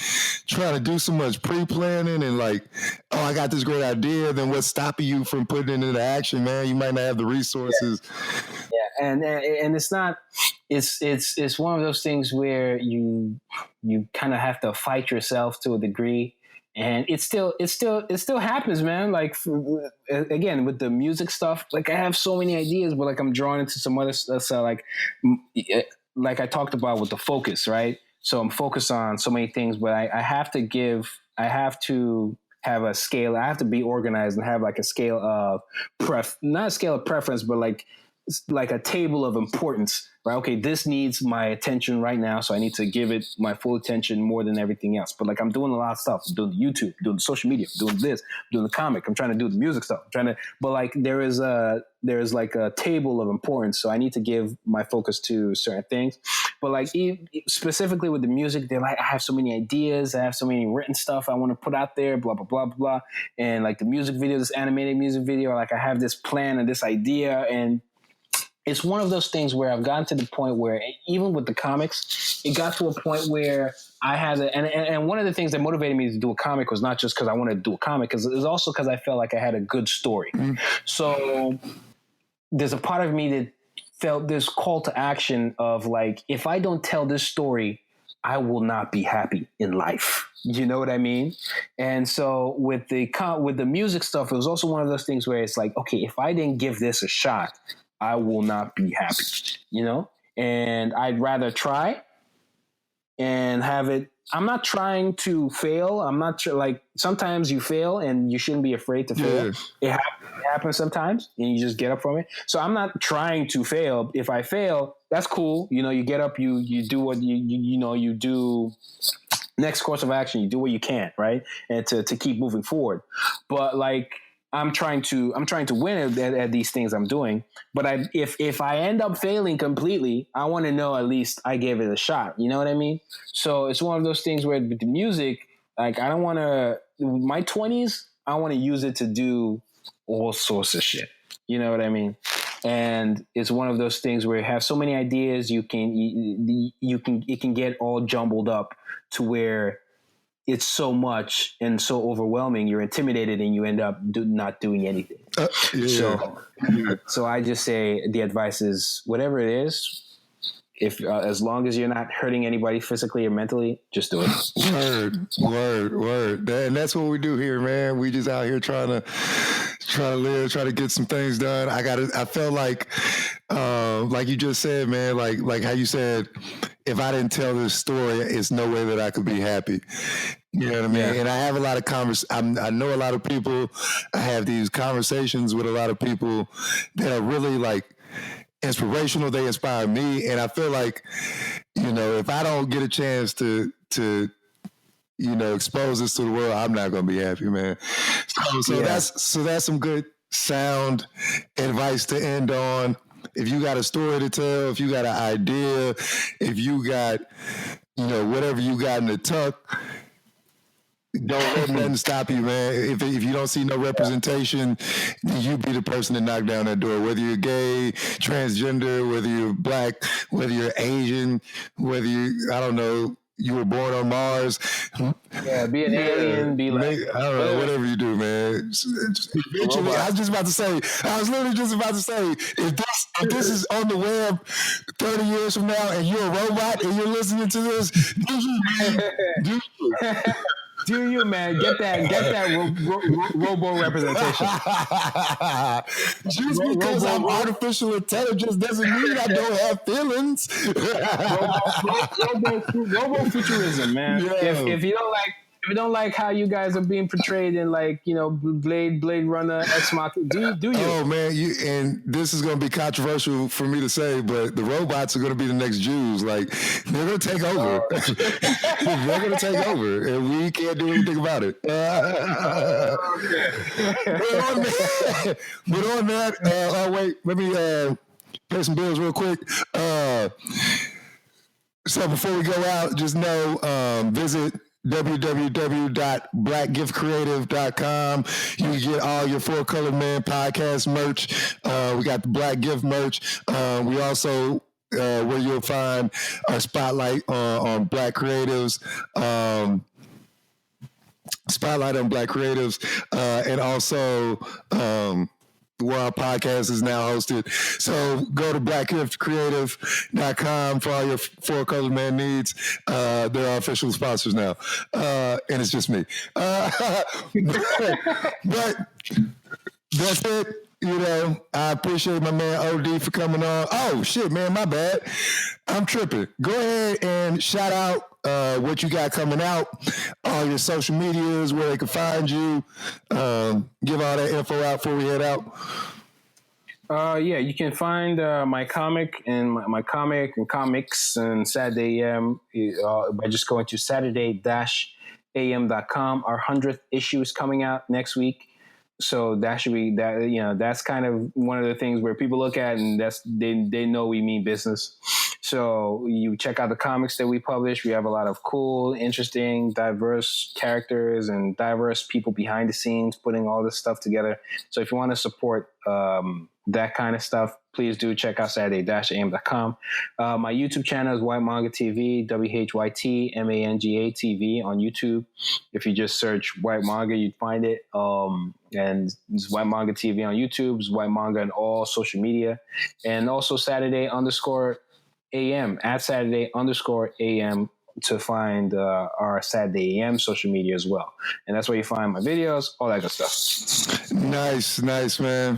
trying to do so much pre-planning and like, oh, I got this great idea. Then what's stopping you from putting it into action, man? You might not have the resources. Yeah. And it's not, it's one of those things where you kind of have to fight yourself to a degree, and it still happens, man. Like, again, with the music stuff, like I have so many ideas, but like I'm drawn into some other stuff. So like I talked about with the focus, right? So I'm focused on so many things, but I have to have a scale. I have to be organized and have like a scale of not a scale of preference, but like a table of importance, right? Okay, this needs my attention right now, so I need to give it my full attention more than everything else. But like, I'm doing a lot of stuff. I'm doing the YouTube, doing the social media, doing this, doing the comic. I'm trying to do the music stuff. But like, there is like a table of importance, so I need to give my focus to certain things. But like, specifically with the music, they're like, I have so many ideas, I have so many written stuff I want to put out there, blah blah blah blah. And like the music video, this animated music video, like I have this plan and this idea, and it's one of those things where I've gotten to the point where even with the comics, it got to a point where I had and one of the things that motivated me to do a comic was not just because I wanted to do a comic, because it was also because I felt like I had a good story. Mm-hmm. So there's a part of me that felt this call to action of like, if I don't tell this story, I will not be happy in life. You know what I mean? And so with the music stuff, it was also one of those things where it's like, okay, if I didn't give this a shot, I will not be happy, you know? And I'd rather try and have it. I'm not trying to fail. I'm not like sometimes you fail and you shouldn't be afraid to fail. It happens sometimes and you just get up from it. So I'm not trying to fail. If I fail, that's cool. You get up, you do what you do. Next course of action, you do what you can, right? And to keep moving forward. But like I'm trying to win at these things I'm doing. But if I end up failing completely, I want to know at least I gave it a shot. You know what I mean? So it's one of those things where with the music, like I don't want to. My 20s, I want to use it to do all sorts of shit. You know what I mean? And it's one of those things where you have so many ideas, it can get all jumbled up to where it's so much and so overwhelming, you're intimidated and you end up not doing anything. So I just say the advice is whatever it is, if as long as you're not hurting anybody physically or mentally, just do it. Word. And that's what we do here, man. We just out here trying to live, try to get some things done. I felt like you just said, man, like how you said, if I didn't tell this story, it's no way that I could be happy. You know what I mean? Yeah. And I have a lot of I know a lot of people. I have these conversations with a lot of people that are really like inspirational. They inspire me. And I feel like, if I don't get a chance to expose this to the world, I'm not going to be happy, man. So that's some good sound advice to end on. If you got a story to tell, if you got an idea, if you got, whatever you got in the tuck, don't let nothing stop you, man. If you don't see no representation, then you be the person to knock down that door. Whether you're gay, transgender, whether you're black, whether you're Asian, whether you were born on Mars. Yeah, be an alien, be like... I don't know, whatever you do, man. Eventually, I was literally just about to say, if this is on the web 30 years from now and you're a robot and you're listening to this, do you, man? Do you? Do you, man? Get that robo representation. Just because I'm artificial intelligence doesn't mean I don't have feelings. Robo futurism, man. Yeah. If you don't like how you guys are being portrayed in Blade Runner, Ex Machina, do you? Oh man, and this is going to be controversial for me to say, but the robots are going to be the next Jews. Like they're going to take over. They're going to take over, and we can't do anything about it. But on that, wait, let me pay some bills real quick. So before we go out, just know visit www.blackgiftcreative.com. You can get all your Four Colored Men podcast merch. We got the Black Gift merch. We also where you'll find our spotlight on Black creatives. And also where our podcast is now hosted. So go to blackgiftcreative.com for all your Four Colored Man needs. They're our official sponsors now. And it's just me. But that's it. I appreciate my man OD for coming on. Oh, shit, man, my bad. I'm tripping. Go ahead and shout out what you got coming out, all your social medias, where they can find you. Give all that info out before we head out. You can find my comic and my comic and comics and Saturday AM by just going to Saturday-am.com. Our 100th issue is coming out next week. So that should be that, that's kind of one of the things where people look at and they know we mean business. So you check out the comics that we publish. We have a lot of cool, interesting, diverse characters and diverse people behind the scenes putting all this stuff together. So if you want to support that kind of stuff, please do check out Saturday-am.com. My YouTube channel is Whyte Manga TV, WHYTMANGA TV on YouTube. If you just search Whyte Manga, you'd find it. And it's Whyte Manga TV on YouTube. It's Whyte Manga on all social media. And also Saturday_AM, at Saturday_AM to find our Saturday AM social media as well. And that's where you find my videos, all that good stuff. Nice, man.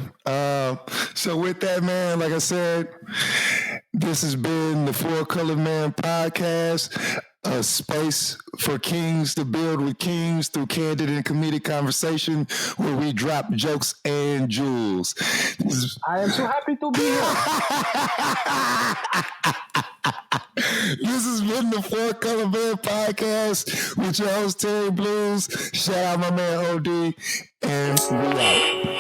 So with that, man, like I said, this has been the Four Colored Man podcast. a space for kings to build with kings through candid and comedic conversation where we drop jokes and jewels. I am so happy to be here. This has been the Four Color Man podcast with your host Terry Bluez. Shout out my man OD, and we out.